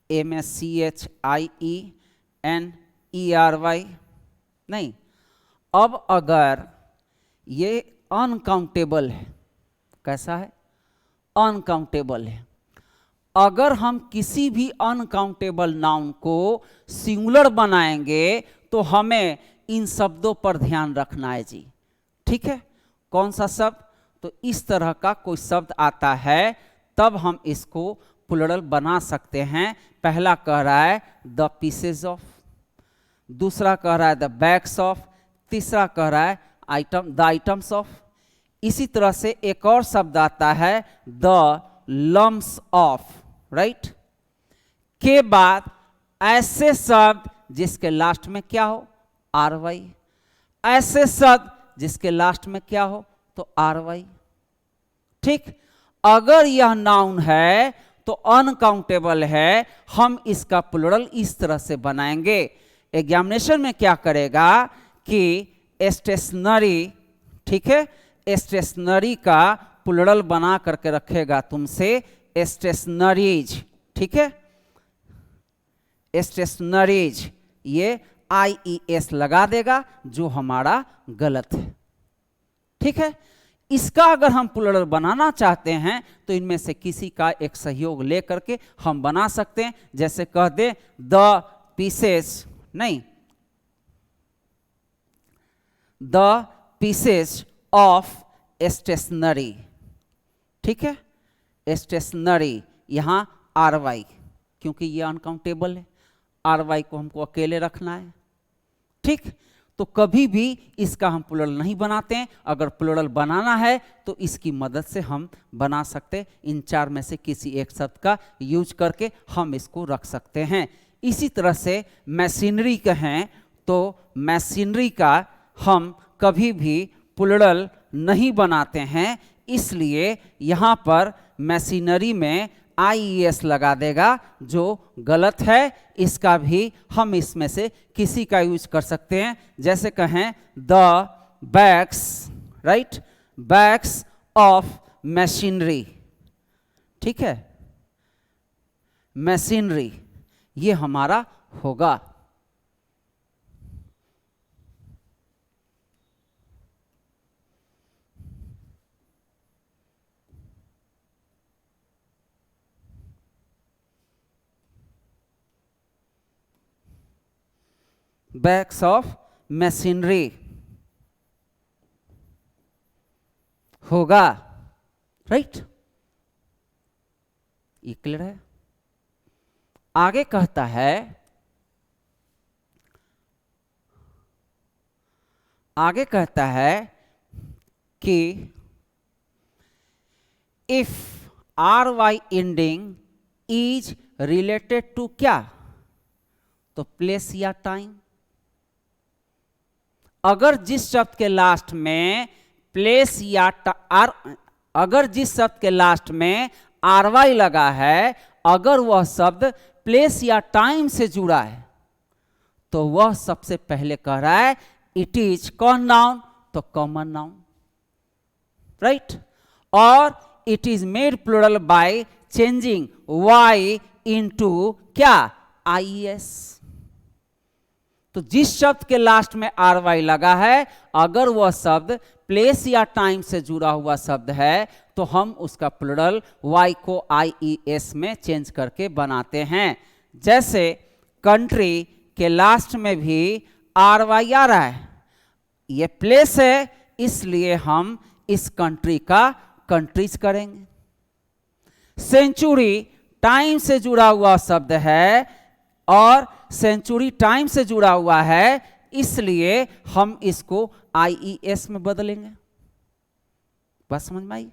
MACHIENERY, नहीं। अब अगर ये अनकाउंटेबल है, कैसा है? अनकाउंटेबल है। अगर हम किसी भी अनकाउंटेबल नाउन को सिंगुलर बनाएंगे तो हमें इन शब्दों पर ध्यान रखना है जी, ठीक है। कौन सा शब्द? तो इस तरह का कोई शब्द आता है तब हम इसको प्लुरल बना सकते हैं। पहला कह रहा है द पीसेज ऑफ, दूसरा कह रहा है द बैग्स ऑफ, तीसरा कह रहा है द आइटम्स ऑफ। इसी तरह से एक और शब्द आता है द लम्स ऑफ, राइट। के बाद ऐसे शब्द जिसके लास्ट में क्या हो? R Y. ऐसे शब्द जिसके लास्ट में क्या हो? तो आर वाई, ठीक। अगर यह नाउन है तो अनकाउंटेबल है, हम इसका प्लुरल इस तरह से बनाएंगे। एग्जामिनेशन में क्या करेगा कि स्टेशनरी, ठीक है, स्टेशनरी का प्लुरल बना करके रखेगा तुमसे स्टेशनरीज, ठीक है, स्टेशनरीज, ये IES लगा देगा जो हमारा गलत है, ठीक है। इसका अगर हम प्लुरल बनाना चाहते हैं तो इनमें से किसी का एक सहयोग लेकर के हम बना सकते हैं। जैसे कह दे द पीसेस, नहीं, द पीसेस ऑफ स्टेशनरी, ठीक है। स्टेशनरी, यहाँ आर वाई, क्योंकि ये अनकाउंटेबल है, आर वाई को हमको अकेले रखना है, ठीक। तो कभी भी इसका हम प्लुरल नहीं बनाते हैं। अगर प्लुरल बनाना है तो इसकी मदद से हम बना सकते, इन चार में से किसी एक शब्द का यूज करके हम इसको रख सकते हैं। इसी तरह से मशीनरी कहें तो मशीनरी का हम कभी भी प्लुरल नहीं बनाते हैं, इसलिए यहाँ पर मशीनरी में IES लगा देगा जो गलत है। इसका भी हम इसमें से किसी का यूज कर सकते हैं। जैसे कहें the bags, right, bags of machinery, ठीक है, मशीनरी ये हमारा होगा। बैग्स ऑफ मशीनरी होगा, राइट, ये क्लियर है। आगे कहता है, आगे कहता है कि if R Y ending is related to क्या, तो प्लेस या टाइम। अगर जिस शब्द के लास्ट में प्लेस या अगर जिस शब्द के लास्ट में आर वाई लगा है, अगर वह शब्द प्लेस या टाइम से जुड़ा है, तो वह सबसे पहले कह रहा है इट इज कौन नाउन, तो कॉमन नाउन, राइट। और it is made plural by changing Y into क्या, आईएस। तो जिस शब्द के लास्ट में आर वाई लगा है, अगर वह शब्द प्लेस या टाइम से जुड़ा हुआ शब्द है, तो हम उसका प्लूरल वाई को आईईएस में चेंज करके बनाते हैं। जैसे कंट्री के लास्ट में भी आर वाई आ रहा है, ये प्लेस है, इसलिए हम इस कंट्री का कंट्रीज करेंगे। सेंचुरी टाइम से जुड़ा हुआ शब्द है और सेंचुरी टाइम से जुड़ा हुआ है, इसलिए हम इसको आईईएस में बदलेंगे। बस समझ में आई।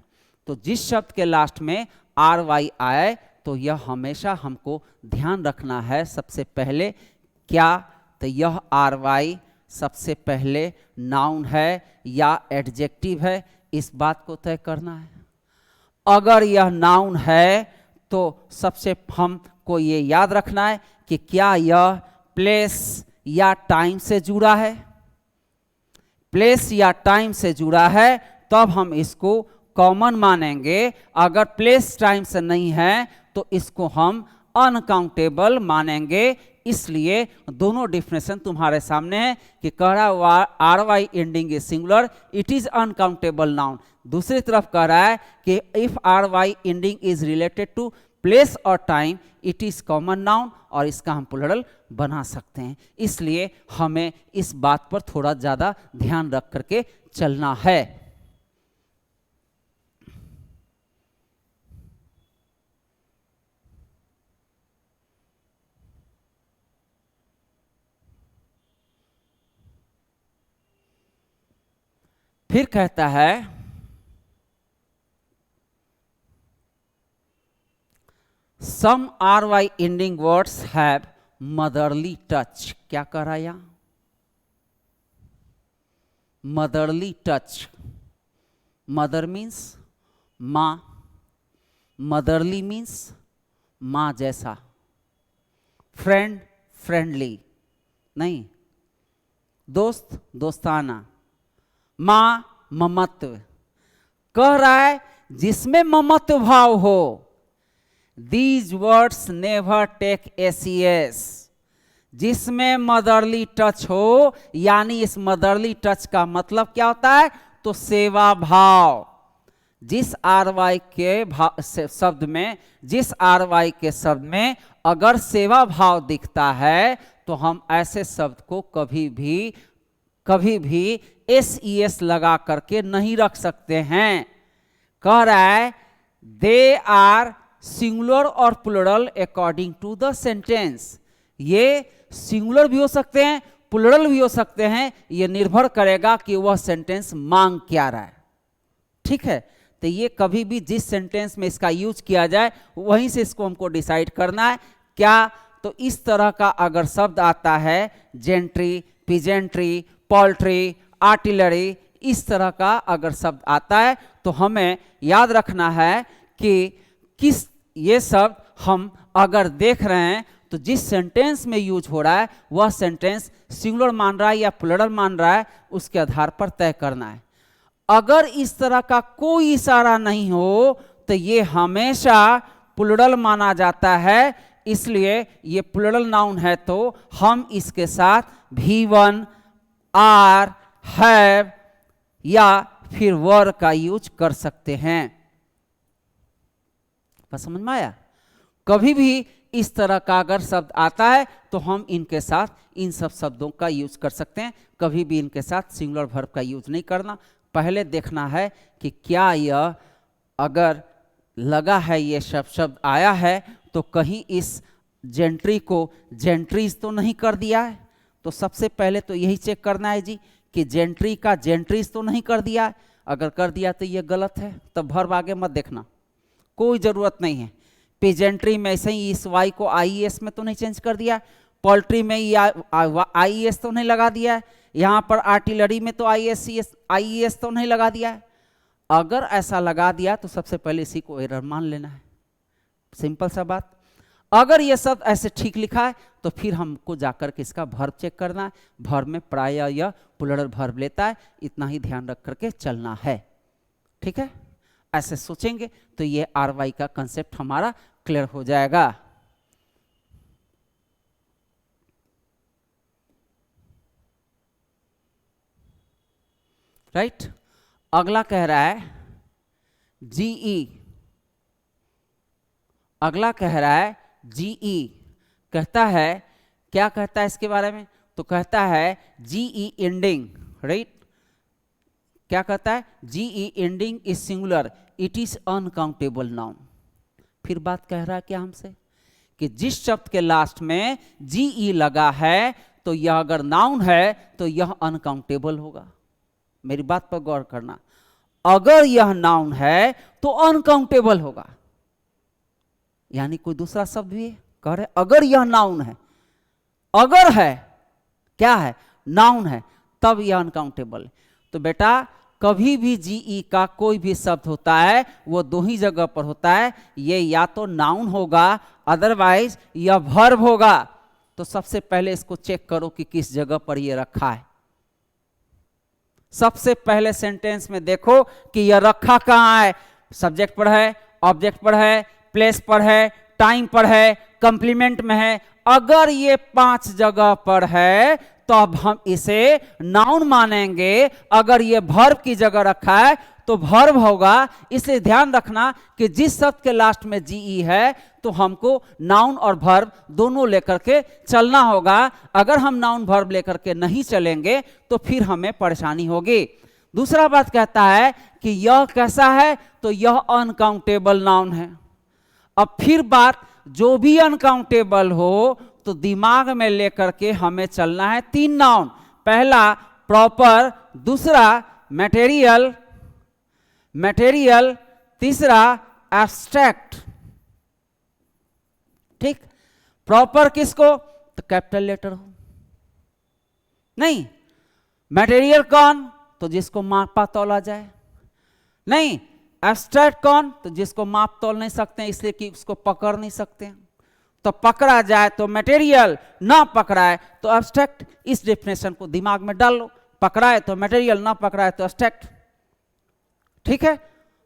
तो जिस शब्द के लास्ट में आर वाई आए, तो यह हमेशा हमको ध्यान रखना है सबसे पहले क्या, तो यह आर वाई सबसे पहले नाउन है या एडजेक्टिव है, इस बात को तय करना है। अगर यह नाउन है तो सबसे हमको ये याद रखना है कि क्या यह प्लेस या टाइम से जुड़ा है। प्लेस या टाइम से जुड़ा है तब हम इसको कॉमन मानेंगे, अगर प्लेस टाइम से नहीं है तो इसको हम अनकाउंटेबल मानेंगे। इसलिए दोनों डिफिनेशन तुम्हारे सामने है कि कह रहा है R Y ending is singular, it is uncountable noun. दूसरी तरफ कह रहा है कि if R Y ending is related to place और time, it is common noun, और इसका हम प्लूरल बना सकते हैं। इसलिए हमें इस बात पर थोड़ा ज्यादा ध्यान रख करके चलना है। फिर कहता है some are Y ending words have motherly touch. क्या कह रहा है यहां, मदरली टच। मदर मीन्स मां, मदरली मीन्स मां जैसा, फ्रेंड फ्रेंडली नहीं, दोस्त दोस्ताना, मां ममत्व। कह रहा है जिसमें ममत्व भाव हो, these words never take ACS. जिसमें मदरली टच हो, यानी इस मदरली टच का मतलब क्या होता है, तो सेवा भाव। जिस आर वाई के शब्द में, जिस आर वाई के शब्द में अगर सेवा भाव दिखता है, तो हम ऐसे शब्द को कभी भी एस ई एस लगा करके नहीं रख सकते हैं। कह रहा है दे आर सिंगुलर और plural according to the sentence. ये सिंगुलर भी हो सकते हैं, प्लूरल भी हो सकते हैं, ये निर्भर करेगा कि वह सेंटेंस मांग क्या रहा है। ठीक है, तो ये कभी भी जिस सेंटेंस में इसका यूज किया जाए वहीं से इसको हमको डिसाइड करना है। क्या, तो इस तरह का अगर शब्द आता है, जेंट्री, पिजेंट्री, पोल्ट्री, आर्टिलरी, इस तरह का अगर शब्द आता है, तो हमें याद रखना है कि किस ये शब्द हम अगर देख रहे हैं तो जिस सेंटेंस में यूज हो रहा है वह सेंटेंस सिंगुलर मान रहा है या प्लूरल मान रहा है, उसके आधार पर तय करना है। अगर इस तरह का कोई इशारा नहीं हो तो ये हमेशा प्लूरल माना जाता है, इसलिए ये प्लूरल नाउन है तो हम इसके साथ V1, आर, हैव या फिर वर का यूज कर सकते हैं। बस समझ में आया? कभी भी इस तरह का अगर शब्द आता है तो हम इनके साथ इन सब शब्दों का यूज कर सकते हैं, कभी भी इनके साथ सिंगुलर वर्ब का यूज नहीं करना। पहले देखना है कि क्या यह अगर लगा है ये शब्द आया है तो कहीं इस जेंट्री को जेंट्रीज तो नहीं कर दिया है। तो सबसे पहले तो यही चेक करना है जी कि जेंट्री का जेंट्रीज तो नहीं कर दिया है। अगर कर दिया तो ये गलत है, तब वर्ब आगे मत देखना, कोई ज़रूरत नहीं है। पेजेंट्री में ऐसे ही इस वाई को आईएस में तो नहीं चेंज कर दिया, पोल्ट्री में आईएस तो नहीं लगा दिया है, यहाँ पर आर्टिलरी में तो आईएस तो नहीं लगा दिया है। अगर ऐसा लगा दिया तो सबसे पहले इसी को एरर मान लेना है, सिंपल सा बात। अगर ये सब ऐसे ठीक लिखा है तो फिर हमको जाकर के इसका वर्ब चेक करना है। वर्ब में प्राय या प्लूरल वर्ब लेता है, इतना ही ध्यान रख करके चलना है, ठीक है। ऐसे सोचेंगे तो ये आरवाई का कंसेप्ट हमारा क्लियर हो जाएगा। राइट, अगला कह रहा है जीई, अगला कह रहा है जीई, कहता है, क्या कहता है इसके बारे में? तो कहता है जीई एंडिंग, राइट। क्या कहता है? GE ending is singular, it is uncountable noun. फिर बात कह रहा है क्या हमसे कि जिस शब्द के लास्ट में जीई लगा है तो यह अगर नाउन है तो यह अनकाउंटेबल होगा। मेरी बात पर गौर करना, अगर यह नाउन है तो अनकाउंटेबल होगा, यानी कोई दूसरा शब्द भी कह रहे अगर यह नाउन है, अगर है, क्या है? नाउन है, तब यह अनकाउंटेबल। तो बेटा कभी भी जीई का कोई भी शब्द होता है वो दो ही जगह पर होता है, ये या तो नाउन होगा अदरवाइज यह वर्ब होगा। तो सबसे पहले इसको चेक करो कि किस जगह पर ये रखा है। सबसे पहले सेंटेंस में देखो कि यह रखा कहाँ है, सब्जेक्ट पर है, ऑब्जेक्ट पर है, प्लेस पर है, टाइम पर है, कंप्लीमेंट में है। अगर ये 5 जगह पर है तो अब हम इसे नाउन मानेंगे। अगर ये वर्ब की जगह रखा है तो वर्ब होगा। इसलिए ध्यान रखना कि जिस शब्द के लास्ट में जीई है तो हमको नाउन और वर्ब दोनों लेकर के चलना होगा। अगर हम नाउन वर्ब लेकर के नहीं चलेंगे तो फिर हमें परेशानी होगी। दूसरा बात कहता है कि यह कैसा है, तो यह अनकाउंटेबल नाउन है। अब फिर बात, जो भी अनकाउंटेबल हो तो दिमाग में लेकर के हमें चलना है 3 नाउन। पहला प्रॉपर, दूसरा मटेरियल, तीसरा एब्स्ट्रैक्ट। ठीक, प्रॉपर किसको? तो कैपिटल लेटर हो, नहीं। मटेरियल कौन? तो जिसको मापा तोला जाए, नहीं। एब्स्ट्रैक्ट कौन? तो जिसको माप तोल नहीं सकते हैं इसलिए कि उसको पकड़ नहीं सकते हैं। तो पकड़ा जाए तो मटेरियल, ना पकड़ाए तो एब्स्ट्रैक्ट। इस डेफिनेशन को दिमाग में डाल लो, पकड़ाए तो मटेरियल, ना पकड़ाए तो एब्स्ट्रैक्ट। ठीक है,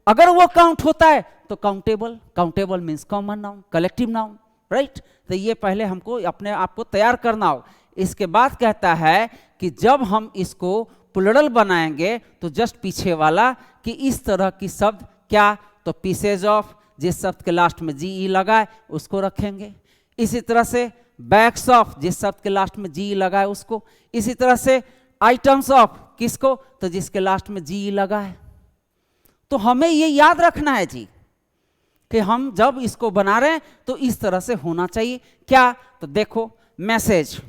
अगर वो काउंट होता है तो countable means common noun, collective noun, right. तो ये पहले हमको अपने आप को तैयार करना हो। इसके बाद कहता है कि जब हम इसको प्लूरल बनाएंगे तो जस्ट पीछे वाला कि इस तरह की शब्द, क्या? तो पीसेज ऑफ, जिस शब्द के लास्ट में जीई लगा है उसको रखेंगे। इसी तरह से बैग्स ऑफ, जिस शब्द के लास्ट में जीई लगा है उसको। इसी तरह से आइटम्स ऑफ, किसको? तो जिसके लास्ट में जीई लगा है। तो हमें ये याद रखना है जी कि हम जब इसको बना रहे हैं तो इस तरह से होना चाहिए। क्या? तो देखो मैसेज,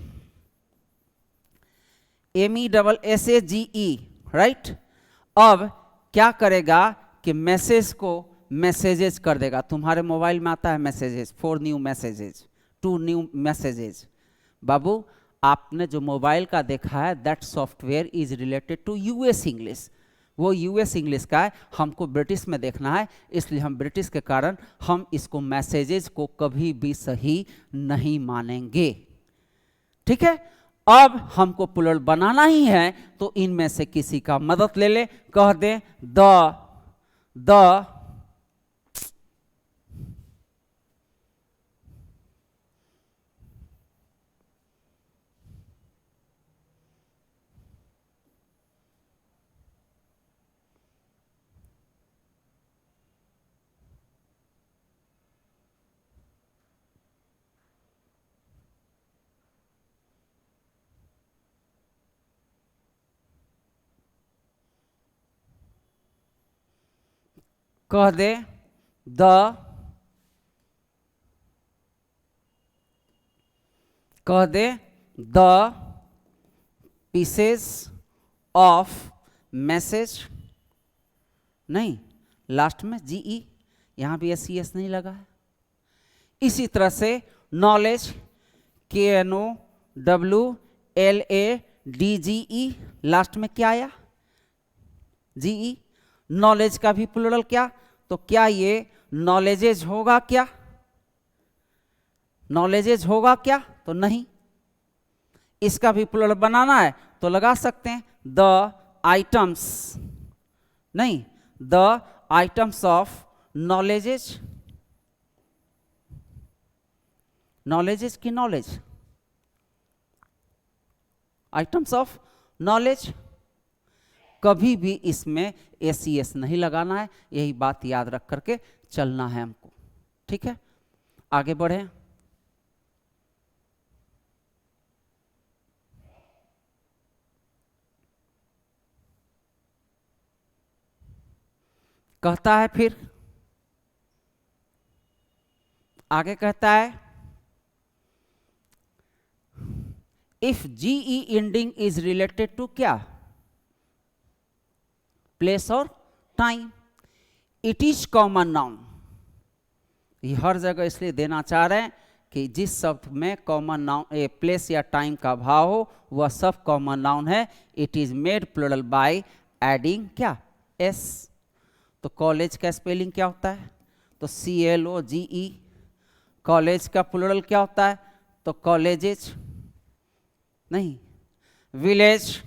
MESSAGE, राइट। अब क्या करेगा कि मैसेज को मैसेजेस कर देगा। तुम्हारे मोबाइल में आता है messages, 4 new messages, 2 new messages. बाबू आपने जो मोबाइल का देखा है that software is related to US English, वो US इंग्लिश का है। हमको ब्रिटिश में देखना है, इसलिए हम ब्रिटिश के कारण हम इसको मैसेजेस को कभी भी सही नहीं मानेंगे। ठीक है। अब हमको प्लूरल बनाना ही है, तो इनमें से किसी का मदद ले ले, कह दे द कह दे द, कह दे द पीसेस ऑफ मैसेज, नहीं लास्ट में जीई, यहां भी एस नहीं लगा है। इसी तरह से नॉलेज, KNOWLADGE, लास्ट में क्या आया, जीई। नॉलेज का भी प्लूरल क्या, तो क्या ये नॉलेजेज होगा क्या, नॉलेजेज होगा क्या, तो नहीं। इसका भी प्लूरल बनाना है तो लगा सकते हैं द आइटम्स, नहीं द आइटम्स ऑफ नॉलेजेज, नॉलेजेज की नॉलेज, आइटम्स ऑफ नॉलेज। कभी भी इसमें एस नहीं लगाना है, यही बात याद रख करके चलना है हमको, ठीक है। आगे बढ़े, कहता है फिर आगे, कहता है if GE ending is related to क्या, प्लेस और time, it is common noun. ये हर जगह इसलिए देना चाह रहे हैं कि जिस शब्द में कॉमन नाउन प्लेस या टाइम का भाव हो वह सब कॉमन नाउन है। It is made plural by adding क्या, एस। तो कॉलेज का स्पेलिंग क्या होता है, तो CLOGE। कॉलेज का प्लूरल क्या होता है, तो कॉलेजेज, नहीं। विलेज,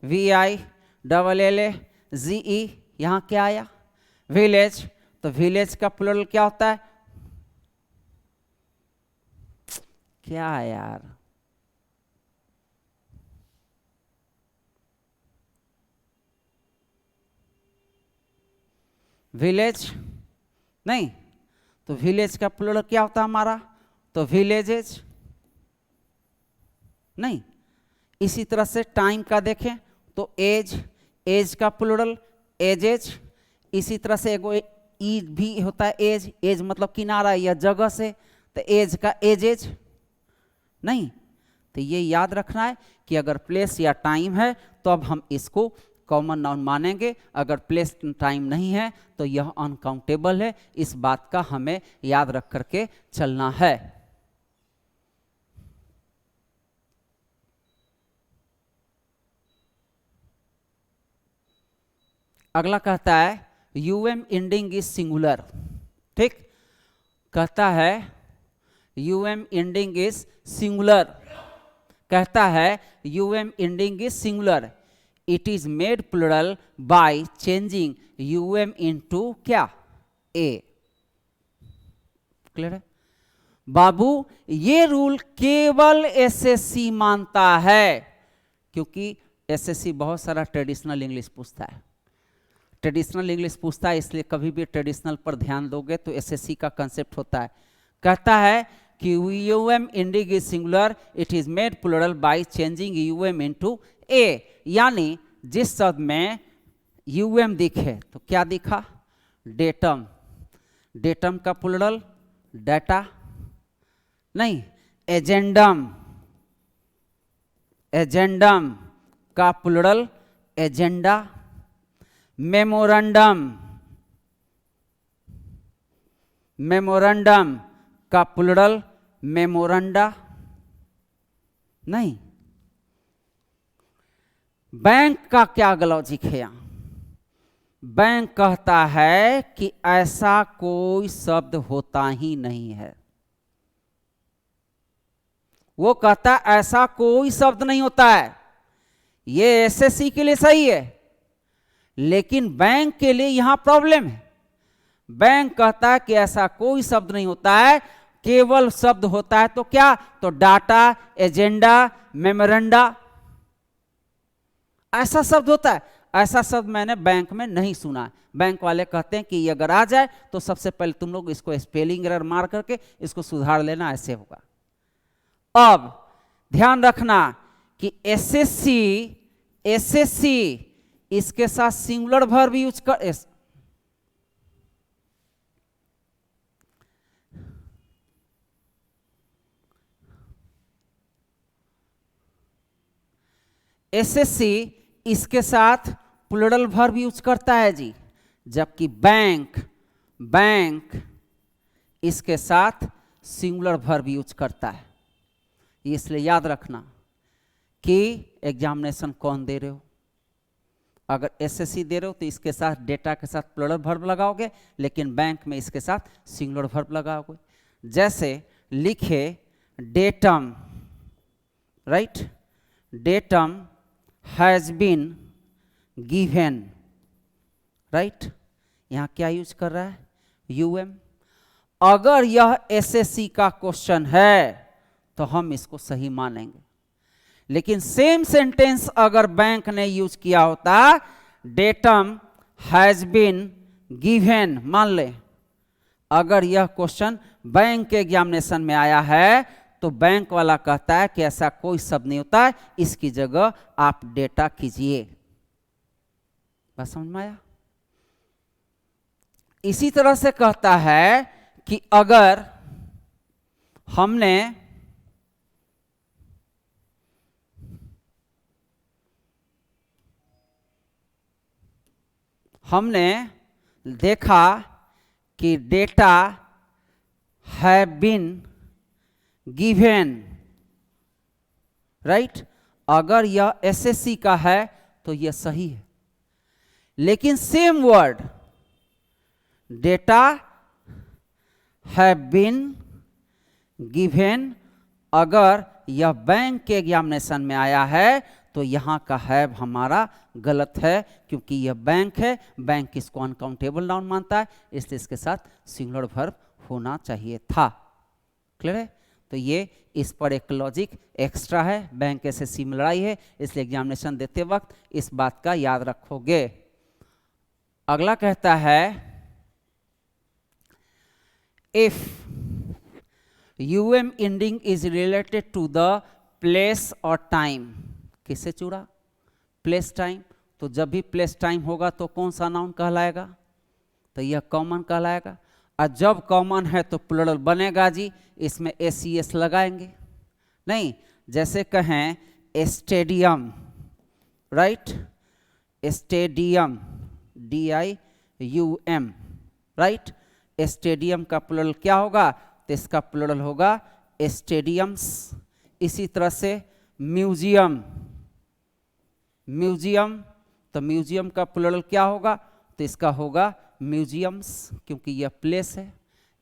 VILLAGE, यहां क्या आया, विलेज। तो विलेज का प्लूरल क्या होता है, क्या यार, विलेज, नहीं। तो विलेज का प्लूरल क्या होता है हमारा, तो विलेजेज, नहीं। इसी तरह से टाइम का देखें तो एज, एज का प्लूरल एजेज। इसी तरह से एगो ई भी होता है एज, एज मतलब किनारा या जगह से, तो एज का एजेज, नहीं। तो ये याद रखना है कि अगर प्लेस या टाइम है तो अब हम इसको कॉमन नाउन मानेंगे, अगर प्लेस टाइम नहीं है तो यह अनकाउंटेबल है। इस बात का हमें याद रख करके चलना है। अगला कहता है यूएम एंडिंग इज सिंगुलर, ठीक। कहता है यूएम एंडिंग इज सिंगुलर, कहता है UM ending is singular, it is made plural by changing UM into क्या, ए। क्लियर है बाबू, ये रूल केवल एसएससी मानता है, क्योंकि एसएससी बहुत सारा ट्रेडिशनल इंग्लिश पूछता है, ट्रेडिशनल इंग्लिश पूछता है, इसलिए कभी भी ट्रेडिशनल पर ध्यान दोगे तो एसएससी का कंसेप्ट होता है। कहता है कि UM ending is singular, it is made plural by changing UM into A. यानी जिस शब्द में यूएम दिखे तो क्या दिखा, डेटम, डेटम का प्लूरल डाटा, नहीं। एजेंडम, एजेंडम का प्लूरल एजेंडा। मेमोरेंडम, मेमोरेंडम का प्लूरल मेमोरेंडा, नहीं। बैंक का क्या लॉजिक है यहां, बैंक कहता है कि ऐसा कोई शब्द होता ही नहीं है, वो कहता है ऐसा कोई शब्द नहीं होता है। ये एसएससी के लिए सही है, लेकिन बैंक के लिए यहां प्रॉब्लम है। बैंक कहता है कि ऐसा कोई शब्द नहीं होता है, केवल शब्द होता है तो क्या, तो डाटा, एजेंडा, मेमोरेंडा, ऐसा शब्द होता है। ऐसा शब्द मैंने बैंक में नहीं सुना। बैंक वाले कहते हैं कि ये अगर आ जाए तो सबसे पहले तुम लोग इसको स्पेलिंग एरर मार करके इसको सुधार लेना, ऐसे होगा। अब ध्यान रखना कि एसएससी इसके साथ सिंगुलर वर्ब यूज कर, एसएससी इसके साथ प्लूरल वर्ब यूज करता है जी, जबकि बैंक इसके साथ सिंगुलर वर्ब यूज करता है। इसलिए याद रखना कि एग्जामिनेशन कौन दे रहे हो। अगर एसएससी दे रहे हो तो इसके साथ डेटा के साथ प्लूरल वर्ब लगाओगे, लेकिन बैंक में इसके साथ सिंगुलर वर्ब लगाओगे। जैसे लिखे datum, right, datum has been given, right, यहां क्या यूज कर रहा है, यूएम। अगर यह एसएससी का क्वेश्चन है तो हम इसको सही मानेंगे, लेकिन सेम सेंटेंस अगर बैंक ने यूज किया होता, डेटम हैज बीन गिवन, मान ले अगर यह क्वेश्चन बैंक के एग्जामिनेशन में आया है तो बैंक वाला कहता है कि ऐसा कोई शब्द नहीं होता है, इसकी जगह आप डेटा कीजिए। बात समझ में आया? इसी तरह से कहता है कि अगर हमने देखा कि data have been given, right, अगर यह एसएससी का है तो यह सही है। लेकिन same word data have been given, अगर यह बैंक के एग्जामिनेशन में आया है तो यहां का हैव हमारा गलत है, क्योंकि यह बैंक है, बैंक इसको अनकाउंटेबल नाउन मानता है, इसलिए इसके साथ सिंगुलर वर्ब होना चाहिए था। क्लियर है? तो ये इस पर एक लॉजिक एक्स्ट्रा है। बैंक एसएससी में लड़ाई है, इसलिए एग्जामिनेशन देते वक्त इस बात का याद रखोगे। अगला कहता है if UM ending is related to the place और टाइम, किससे जुड़ा, प्लेस टाइम, तो जब भी प्लेस टाइम होगा तो कौन सा नाउन कहलाएगा, तो यह कॉमन कहलाएगा। और जब कॉमन है तो प्लूरल बनेगा जी, इसमें एस लगाएंगे नहीं। जैसे कहें stadium, right, stadium, DIUM, right, stadium का प्लूरल क्या होगा, तो इसका प्लूरल होगा स्टेडियम्स। इसी तरह से म्यूजियम, तो म्यूजियम का प्लूरल क्या होगा, तो इसका होगा म्यूजियम्स, क्योंकि यह प्लेस है।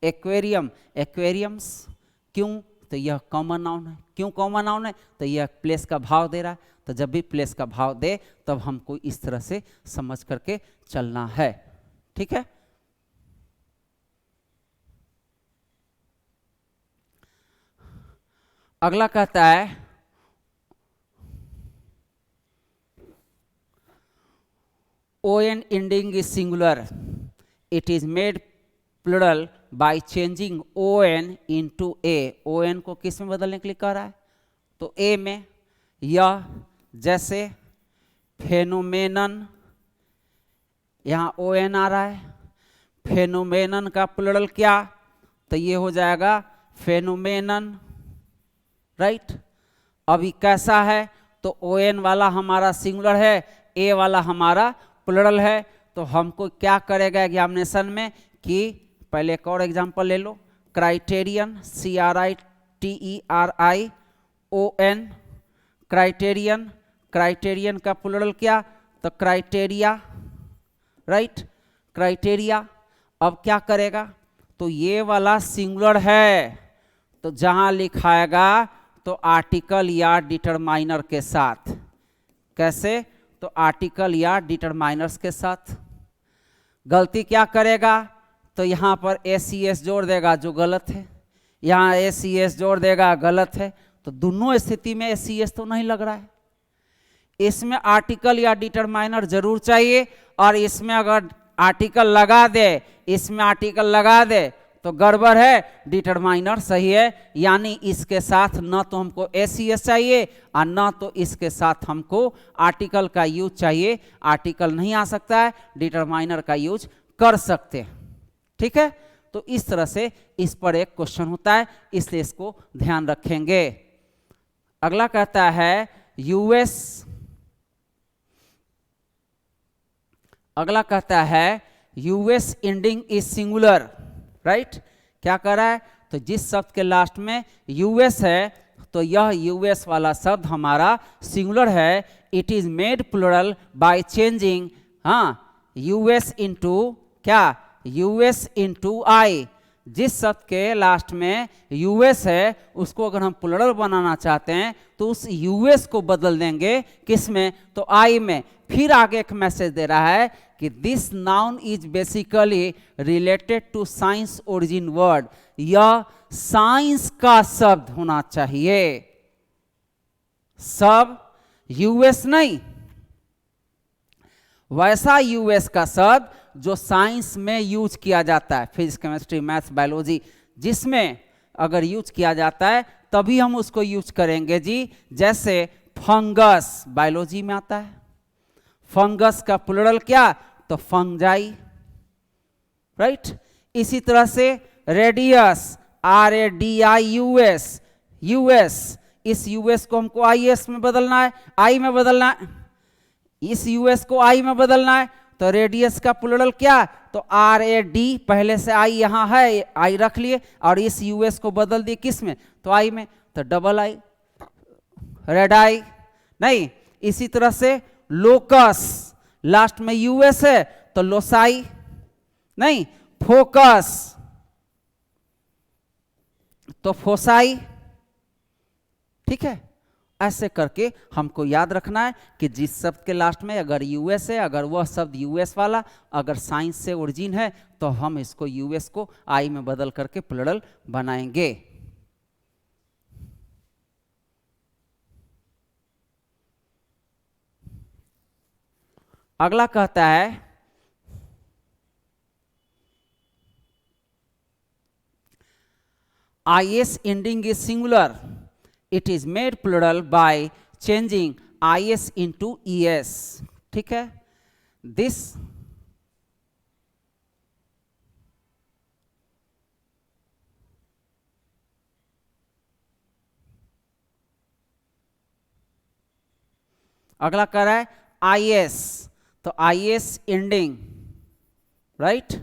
एक्वेरियम्स, क्यों, तो यह कॉमन नाउन है। क्यों कॉमन नाउन है, तो यह प्लेस का भाव दे रहा है, तो जब भी प्लेस का भाव दे तब हमको इस तरह से समझ करके चलना है। ठीक है? अगला कहता है ON ending is singular, it is made plural by changing ON into A। ON को किस में बदलने के लिए कह रहा है, तो A में। यह जैसे फेनोमेनन, यहाँ ON आ रहा है, फेनोमेनन का प्लूरल क्या, तो ये हो जाएगा फेनोमेनन, राइट। अभी कैसा है, तो ON वाला हमारा सिंगुलर है, A वाला हमारा प्लूरल है, तो हमको क्या करेगा एग्जामिनेशन में कि पहले एक और एग्जांपल ले लो, क्राइटेरियन, CRITERION, क्राइटेरियन का प्लूरल क्या, तो क्राइटेरिया, राइट, क्राइटेरिया। अब क्या करेगा, तो ये वाला सिंगुलर है, तो जहां लिखाएगा तो आर्टिकल या डिटरमाइनर के साथ। कैसे? तो आर्टिकल या डिटरमाइनर्स के साथ। गलती क्या करेगा? तो यहाँ पर एसीएस जोड़ देगा जो गलत है, यहाँ एसीएस जोड़ देगा गलत है। तो दोनों स्थिति में एसीएस तो नहीं लग रहा है। इसमें आर्टिकल या डिटरमाइनर जरूर चाहिए, और इसमें अगर आर्टिकल लगा दे, इसमें आर्टिकल लगा दे तो गड़बड़ है, डिटरमाइनर सही है। यानी इसके साथ न तो हमको एसीएस चाहिए और न तो इसके साथ हमको आर्टिकल का यूज चाहिए। आर्टिकल नहीं आ सकता है, डिटरमाइनर का यूज कर सकते हैं। ठीक है, तो इस तरह से इस पर एक क्वेश्चन होता है, इसलिए इसको ध्यान रखेंगे। अगला कहता है यूएस, अगला कहता है US ending is singular, right. क्या कर रहा है? तो जिस शब्द के लास्ट में यूएस है तो यह यूएस वाला शब्द हमारा सिंगुलर है। It is made plural by changing US into क्या? US into I. जिस शब्द के लास्ट में यूएस है उसको अगर हम प्लूरल बनाना चाहते हैं तो उस यूएस को बदल देंगे किस में? तो आई में। फिर आगे एक मैसेज दे रहा है कि this noun is basically related to science origin word. यह साइंस का शब्द होना चाहिए, सब यूएस नहीं, वैसा यूएस का शब्द जो साइंस में यूज किया जाता है, फिजिक्स, केमिस्ट्री, मैथ्स, बायोलॉजी, जिसमें अगर यूज किया जाता है तभी हम उसको यूज करेंगे जी। जैसे फंगस बायोलॉजी में आता है, फंगस का प्लूरल क्या? तो फंजाई, राइट। इसी तरह से रेडियस, RADIUS, यूएस, इस यूएस को हमको IS में बदलना है, आई में बदलना है। इस यूएस को आई में बदलना है तो रेडियस का प्लूरल क्या? तो RAD, पहले से आई यहाँ है, आई रख लिए, और इस यूएस को बदल दिए किस में? तो आई में। तो डबल आई, रेड आई नहीं। इसी तरह से लोकस, लास्ट में यूएस है तो लोसाई नहीं, फोकस तो फोसाई। ठीक है, ऐसे करके हमको याद रखना है कि जिस शब्द के लास्ट में अगर यूएस है, अगर वह शब्द यूएस वाला अगर साइंस से ओरिजिन है तो हम इसको यूएस को आई में बदल करके प्लूरल बनाएंगे। अगला कहता है IS ending is singular. It is made plural by changing IS into ES. ठीक है, this अगला कह रहा है IS, तो IS ending, right,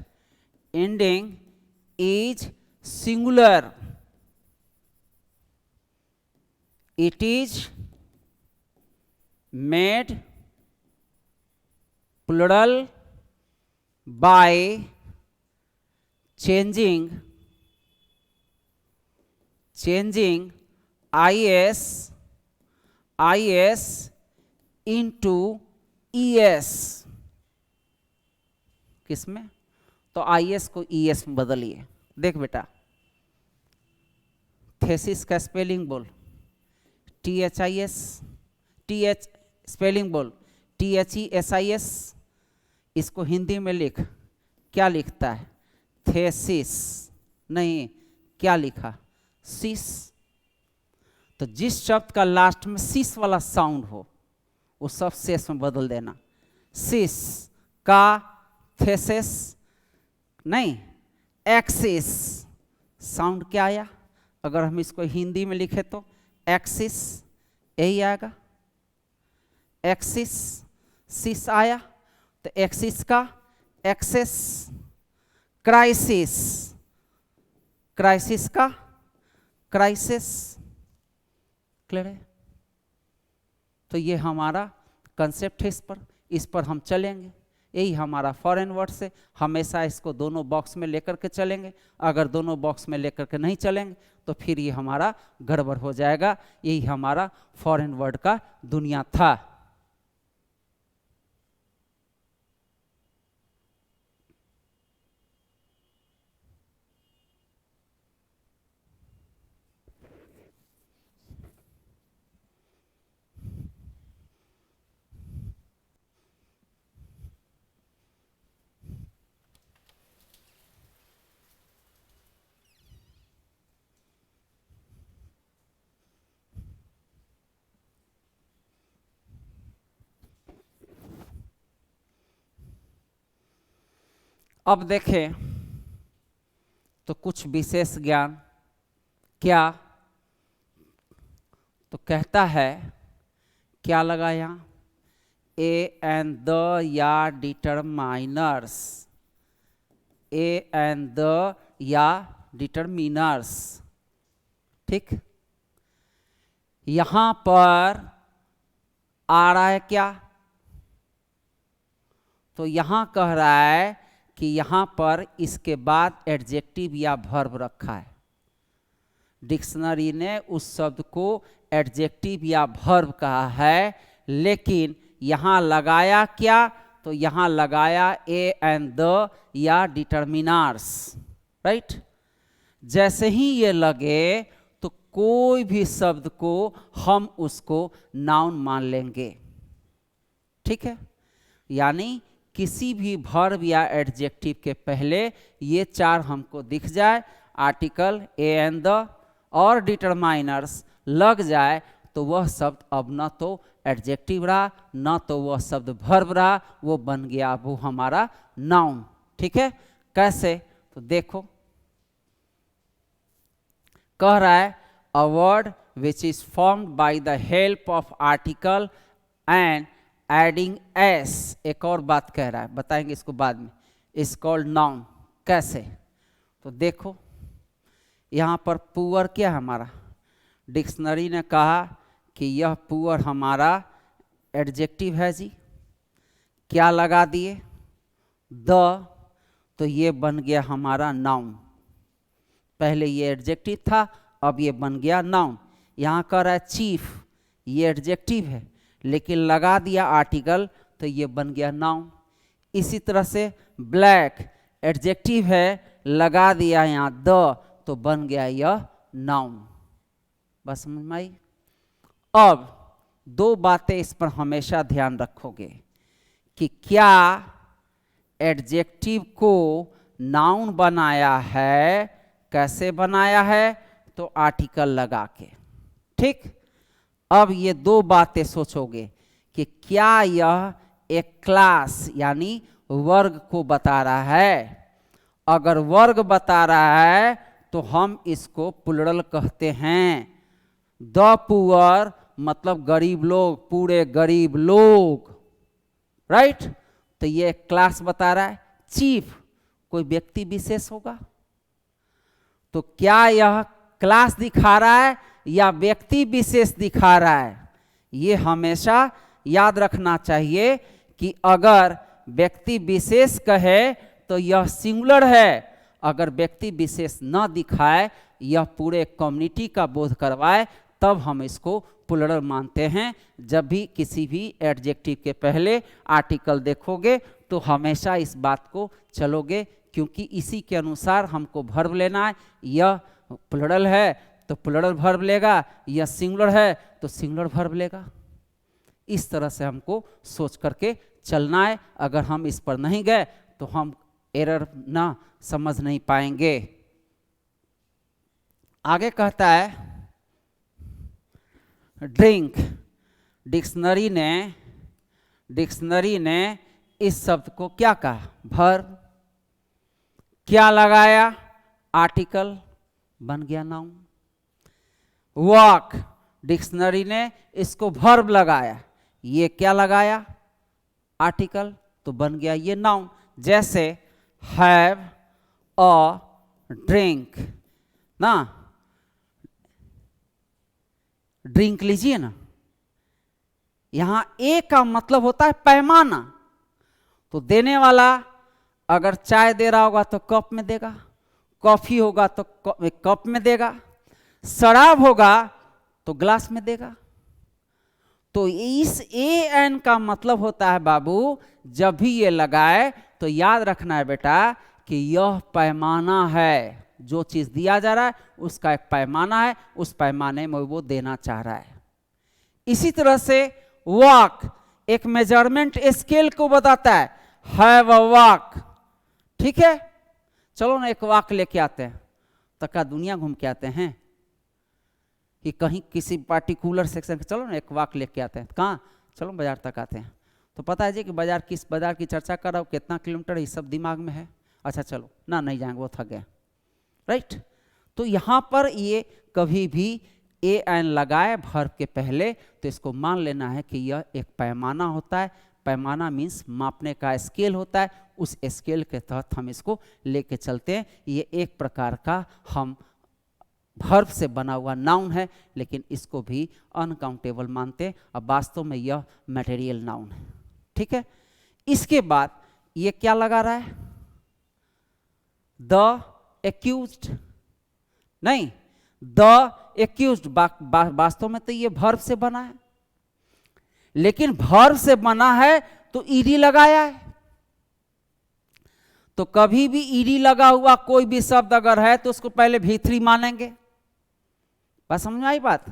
ending is singular. It is made plural by changing IS into ES। किसमें? तो IS को ES में बदलिए। देख बेटा, थेसिस का स्पेलिंग बोल, THIS, TH स्पेलिंग बोल, THESIS। इसको हिंदी में लिख, क्या लिखता है? थेसिस नहीं, क्या लिखा? सिस। तो जिस शब्द का लास्ट में सिस वाला साउंड हो वो सब शेष में बदल देना। सिस का थेसिस नहीं, एक्सिस। साउंड क्या आया? अगर हम इसको हिंदी में लिखे तो एक्सिस, यही आएगा, एक्सिस। सिस आया तो एक्सिस का एक्सेस। क्राइसिस, क्राइसिस का क्राइसिस। क्लियर है? तो ये हमारा कंसेप्ट है, इस पर हम चलेंगे। यही हमारा फॉरेन वर्ड्स है। हमेशा इसको दोनों बॉक्स में लेकर के चलेंगे, अगर दोनों बॉक्स में लेकर के नहीं चलेंगे तो फिर ये हमारा गड़बड़ हो जाएगा। यही हमारा फॉरेन वर्ड का दुनिया था। अब देखें तो कुछ विशेष ज्ञान क्या, तो कहता है क्या लगा यहाँ, ए एंड द या डिटरमाइनर्स, ए एंड द या डिटरमिनर्स। ठीक, यहां पर आ रहा है क्या, तो यहां कह रहा है कि यहां पर इसके बाद एडजेक्टिव या वर्ब रखा है। डिक्शनरी ने उस शब्द को एडजेक्टिव या वर्ब कहा है, लेकिन यहां लगाया क्या, तो यहां लगाया ए एंड द या डिटरमिनर्स। राइट, जैसे ही ये लगे तो कोई भी शब्द को हम उसको नाउन मान लेंगे। ठीक है, यानी किसी भी वर्ब या एडजेक्टिव के पहले ये चार हमको दिख जाए, आर्टिकल, ए एंड द और डिटरमाइनर्स लग जाए, तो वह शब्द अब न तो एडजेक्टिव रहा, न तो वह शब्द वर्ब रहा, वो बन गया वो हमारा नाउन। ठीक है, कैसे, तो देखो कह रहा है a word which is formed by the help of article and adding S. एक और बात कह रहा है, बताएंगे इसको बाद में, इज कॉल्ड नाउन। कैसे, तो देखो यहाँ पर पुअर क्या है हमारा, डिक्शनरी ने कहा कि यह पुअर हमारा एडजेक्टिव है जी, क्या लगा दिए, द, तो ये बन गया हमारा नाउन। पहले ये एडजेक्टिव था, अब ये बन गया नाउन। यहाँ कह रहा है चीफ, ये एडजेक्टिव है लेकिन लगा दिया आर्टिकल, तो ये बन गया नाउन। इसी तरह से ब्लैक एडजेक्टिव है, लगा दिया यहाँ द, तो बन गया यह नाउन। बस समझ में आई। अब दो बातें इस पर हमेशा ध्यान रखोगे कि क्या एडजेक्टिव को नाउन बनाया है, कैसे बनाया है, तो आर्टिकल लगा के। ठीक, अब ये दो बातें सोचोगे कि क्या यह एक क्लास यानी वर्ग को बता रहा है। अगर वर्ग बता रहा है तो हम इसको प्लुरल कहते हैं। द पुअर मतलब गरीब लोग, पूरे गरीब लोग। राइट, तो ये क्लास बता रहा है। चीफ कोई व्यक्ति विशेष होगा, तो क्या यह क्लास दिखा रहा है या व्यक्ति विशेष दिखा रहा है। ये हमेशा याद रखना चाहिए कि अगर व्यक्ति विशेष कहे तो यह सिंगुलर है, अगर व्यक्ति विशेष न दिखाए, यह पूरे कम्युनिटी का बोध करवाए, तब हम इसको प्लुरल मानते हैं। जब भी किसी भी एडजेक्टिव के पहले आर्टिकल देखोगे तो हमेशा इस बात को चलोगे, क्योंकि इसी के अनुसार हमको वर्ब लेना है। यह प्लुरल है तो प्लुरल वर्ब लेगा, यह सिंगुलर है तो सिंगुलर वर्ब लेगा। इस तरह से हमको सोच करके चलना है। अगर हम इस पर नहीं गए तो हम एरर ना समझ नहीं पाएंगे। आगे कहता है ड्रिंक। डिक्शनरी ने इस शब्द को क्या कहा, वर्ब। क्या लगाया, आर्टिकल, बन गया नाउन। वॉक, डिक्शनरी ने इसको वर्ब लगाया, ये क्या लगाया, आर्टिकल, तो बन गया ये नाउन। जैसे हैव अ ड्रिंक ना, ड्रिंक लीजिए ना, यहां ए का मतलब होता है पैमाना, तो देने वाला अगर चाय दे रहा होगा तो कप में देगा, कॉफी होगा तो कप में देगा, शराब होगा तो ग्लास में देगा। तो इस ए एन का मतलब होता है बाबू, जब भी ये लगाए तो याद रखना है बेटा कि यह पैमाना है, जो चीज दिया जा रहा है उसका एक पैमाना है, उस पैमाने में वो देना चाह रहा है। इसी तरह से वॉक एक मेजरमेंट स्केल को बताता है, हैव अ वॉक। ठीक है, चलो ना एक वॉक लेके आते हैं, तो क्या दुनिया घूम के आते हैं कि कहीं किसी पार्टिकुलर सेक्शन के, चलो ना एक वॉक लेके आते हैं। कहाँ? चलो बाजार तक आते हैं। तो पता है जी कि बाजार, किस बाजार की चर्चा कर रहा हूँ, कितना किलोमीटर, ये सब दिमाग में है। अच्छा चलो ना, नहीं जाएंगे, वो थक गए, राइट। तो यहाँ पर ये कभी भी ए एन लगाए वर्ब के पहले तो इसको मान लेना है कि यह एक पैमाना होता है। पैमाना मीन्स मापने का स्केल होता है, उस स्केल के तहत हम इसको लेके चलते हैं। ये एक प्रकार का हम वर्ब से बना हुआ नाउन है, लेकिन इसको भी अनकाउंटेबल मानते हैं। अब वास्तव में यह मटेरियल नाउन है। ठीक है, इसके बाद ये क्या लगा रहा है? द एक्यूज्ड, नहीं, द एक्यूज्ड वास्तव में तो ये वर्ब से बना है, लेकिन वर्ब से बना है तो ईडी लगाया है। तो कभी भी ईडी लगा हुआ कोई भी शब्द अगर है तो उसको पहले V3 मानेंगे। बस समझ में आई बात?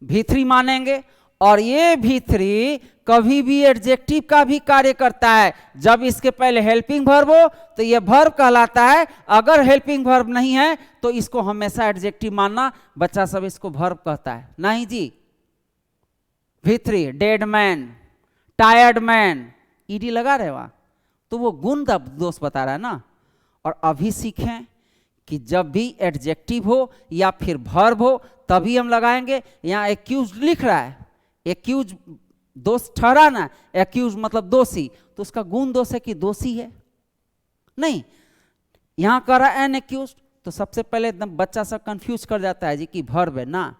V3 मानेंगे, और ये V3 कभी भी एडजेक्टिव का भी कार्य करता है। जब इसके पहले हेल्पिंग वर्ब हो तो ये वर्ब कहलाता है, अगर हेल्पिंग वर्ब नहीं है तो इसको हमेशा एडजेक्टिव मानना। बच्चा सब इसको वर्ब कहता है, नहीं जी। V3 dead man, tired man, ED लगा रहे वहां, तो वो गुण दोष बता रहा है ना। और अभी सीखें कि जब भी एडजेक्टिव हो या फिर वर्ब हो तभी हम लगाएंगे। यहाँ एक्यूज लिख रहा है, एक्यूज दोष ठहराना, एक्यूज मतलब दोषी, तो उसका गुण दोष है कि दोषी है नहीं। यहां कह रहा है एन एक्यूज, तो सबसे पहले एकदम बच्चा सब कंफ्यूज कर जाता है जी कि वर्ब है ना।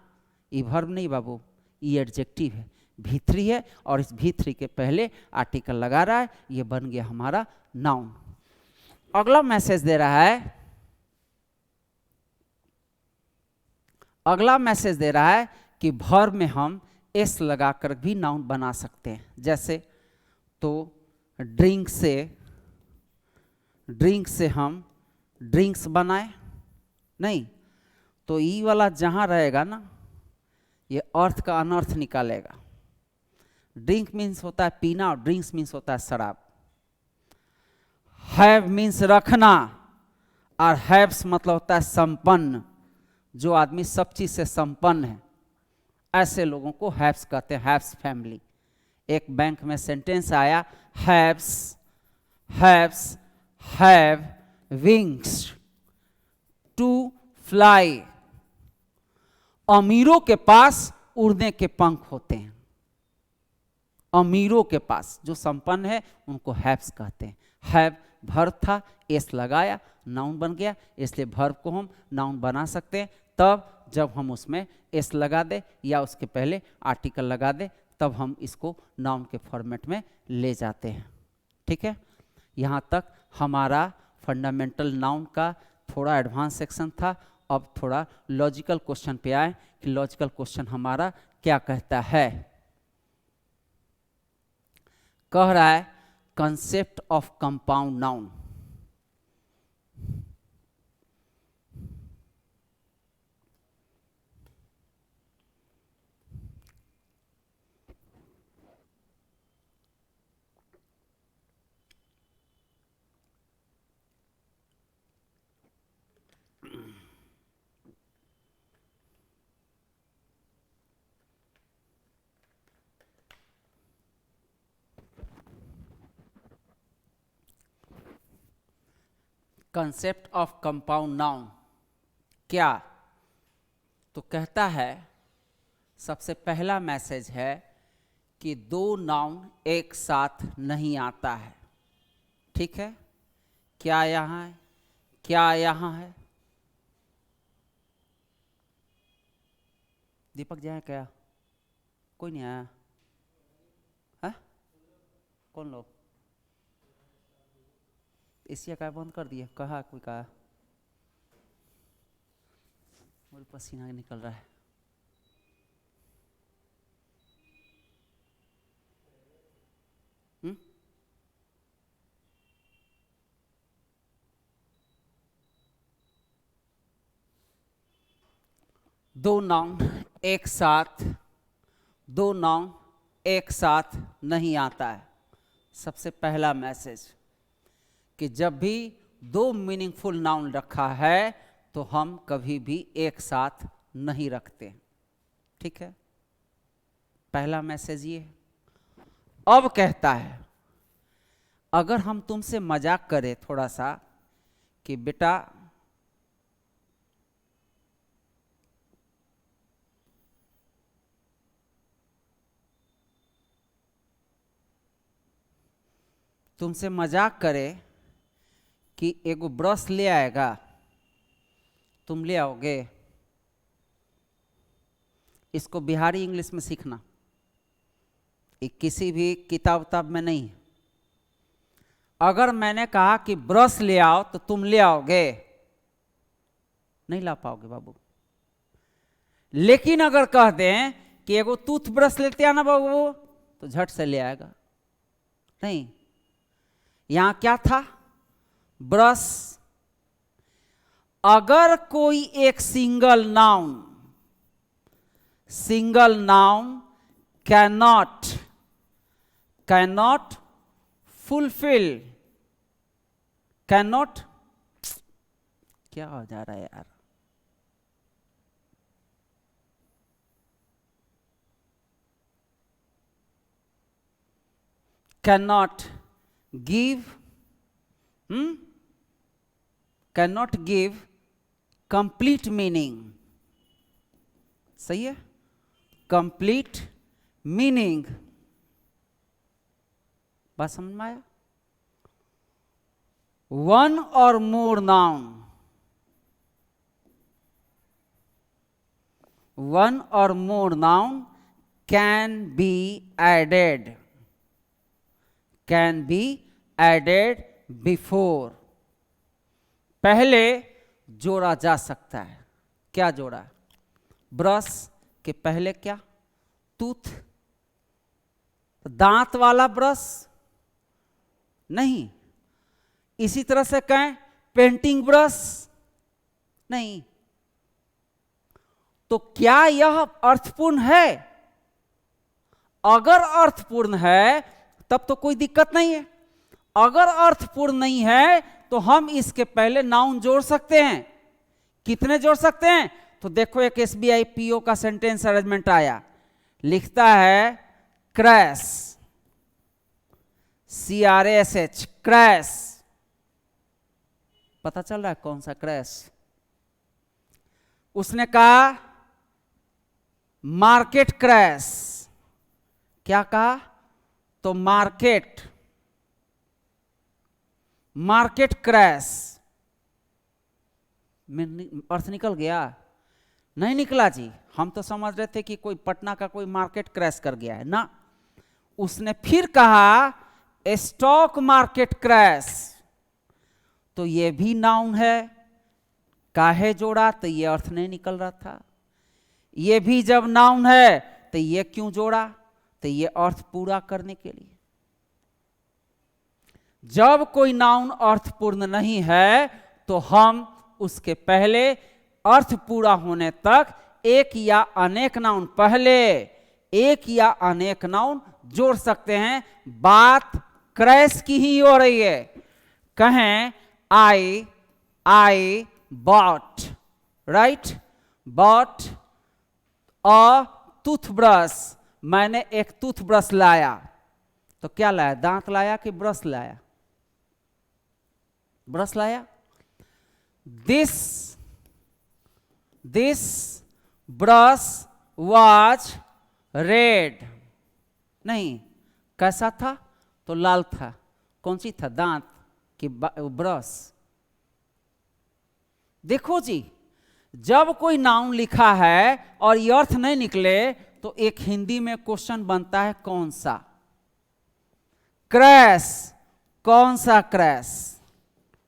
ये वर्ब नहीं बाबू, ये एडजेक्टिव है, V3 है, और इस V3 के पहले आर्टिकल लगा रहा है, ये बन गया हमारा नाउन। अगला मैसेज दे रहा है, अगला मैसेज दे रहा है कि वर्ब में हम एस लगाकर भी नाउन बना सकते हैं। जैसे तो ड्रिंक से हम ड्रिंक्स बनाए, नहीं, तो ई वाला जहां रहेगा ना, ये अर्थ का अनर्थ निकालेगा। ड्रिंक मीन्स होता है पीना, और ड्रिंक्स मीन्स होता है शराब। हैव मीन्स रखना, और हैव्स मतलब होता है संपन्न, जो आदमी सब चीज से संपन्न है, ऐसे लोगों को हैव्स कहते हैं, हैव्स फैमिली। एक बैंक में सेंटेंस आया, haves have wings to fly. अमीरों के पास उड़ने के पंख होते हैं। अमीरों के पास, जो संपन्न है उनको हैव्स कहते हैं। हैव वर्ब था, एस लगाया, नाउन बन गया। इसलिए वर्ब को हम नाउन बना सकते हैं तब जब हम उसमें एस लगा दे या उसके पहले आर्टिकल लगा दे, तब हम इसको नाउन के फॉर्मेट में ले जाते हैं। ठीक है, यहाँ तक हमारा फंडामेंटल नाउन का थोड़ा एडवांस सेक्शन था। अब थोड़ा लॉजिकल क्वेश्चन पे आए कि लॉजिकल क्वेश्चन हमारा क्या कहता है। कह रहा है concept of compound noun. Concept of compound noun क्या? तो कहता है, सबसे पहला मैसेज है कि दो नाउन एक साथ नहीं आता है। ठीक है, क्या यहाँ है, क्या यहाँ है? दीपक जी आए क्या? कोई नहीं आया है? कौन लोग? एशिया का बंद कर दिए, कहा कोई कहा, मुझे पसीना निकल रहा है। दो नाउन एक साथ, दो नाउन एक साथ नहीं आता है। सबसे पहला मैसेज कि जब भी दो मीनिंगफुल नाउन रखा है तो हम कभी भी एक साथ नहीं रखते, ठीक है। पहला मैसेज ये। अब कहता है अगर हम तुमसे मजाक करें थोड़ा सा कि बेटा तुमसे मजाक करे कि एगो ब्रश ले आएगा, तुम ले आओगे? इसको बिहारी इंग्लिश में सीखना, ये किसी भी किताब उताब में नहीं। अगर मैंने कहा कि ब्रश ले आओ तो तुम ले आओगे? नहीं ला पाओगे बाबू। लेकिन अगर कह दें कि एगो टूथब्रश लेते आना बाबू, तो झट से ले आएगा। नहीं, यहां क्या था? ब्रश। अगर कोई एक single noun cannot fulfil, cannot, क्या हो जा रहा है यार, कैनॉट गिव कंप्लीट मीनिंग। सही है, कंप्लीट मीनिंग। बात समझ में आया? वन और more noun can be added before. पहले जोड़ा जा सकता है। क्या जोड़ा? ब्रश के पहले क्या? टूथ, दांत वाला ब्रश नहीं। इसी तरह से कहें पेंटिंग ब्रश नहीं। तो क्या यह अर्थपूर्ण है? अगर अर्थपूर्ण है तब तो कोई दिक्कत नहीं है। अगर अर्थपूर्ण नहीं है तो हम इसके पहले नाउन जोड़ सकते हैं। कितने जोड़ सकते हैं? तो देखो एक SBI PO का सेंटेंस अरेंजमेंट आया, लिखता है क्रैश, CRASH, क्रैश। पता चल रहा है कौन सा क्रैश? उसने कहा मार्केट क्रैश। क्या कहा? तो मार्केट क्रैश में अर्थ निकल गया? नहीं निकला जी। हम तो समझ रहे थे कि कोई पटना का कोई मार्केट क्रैश कर गया है ना। उसने फिर कहा स्टॉक मार्केट क्रैश, तो ये भी नाउन है। काहे जोड़ा? तो ये अर्थ नहीं निकल रहा था। ये भी जब नाउन है तो ये क्यों जोड़ा? तो ये अर्थ पूरा करने के लिए। जब कोई नाउन अर्थपूर्ण नहीं है तो हम उसके पहले अर्थ पूरा होने तक एक या अनेक नाउन, पहले एक या अनेक नाउन जोड़ सकते हैं। बात क्रैश की ही हो रही है। कहें I bought, right, bought a toothbrush. मैंने एक टूथब्रश लाया। तो क्या लाया? दांत लाया कि ब्रश लाया? ब्रश लाया। This brush was red. नहीं, कैसा था? तो लाल था। कौन सी था? दांत कि ब्रश? देखो जी, जब कोई नाउन लिखा है और ये अर्थ नहीं निकले तो एक हिंदी में क्वेश्चन बनता है, कौन सा? क्रैश। कौन सा क्रैश?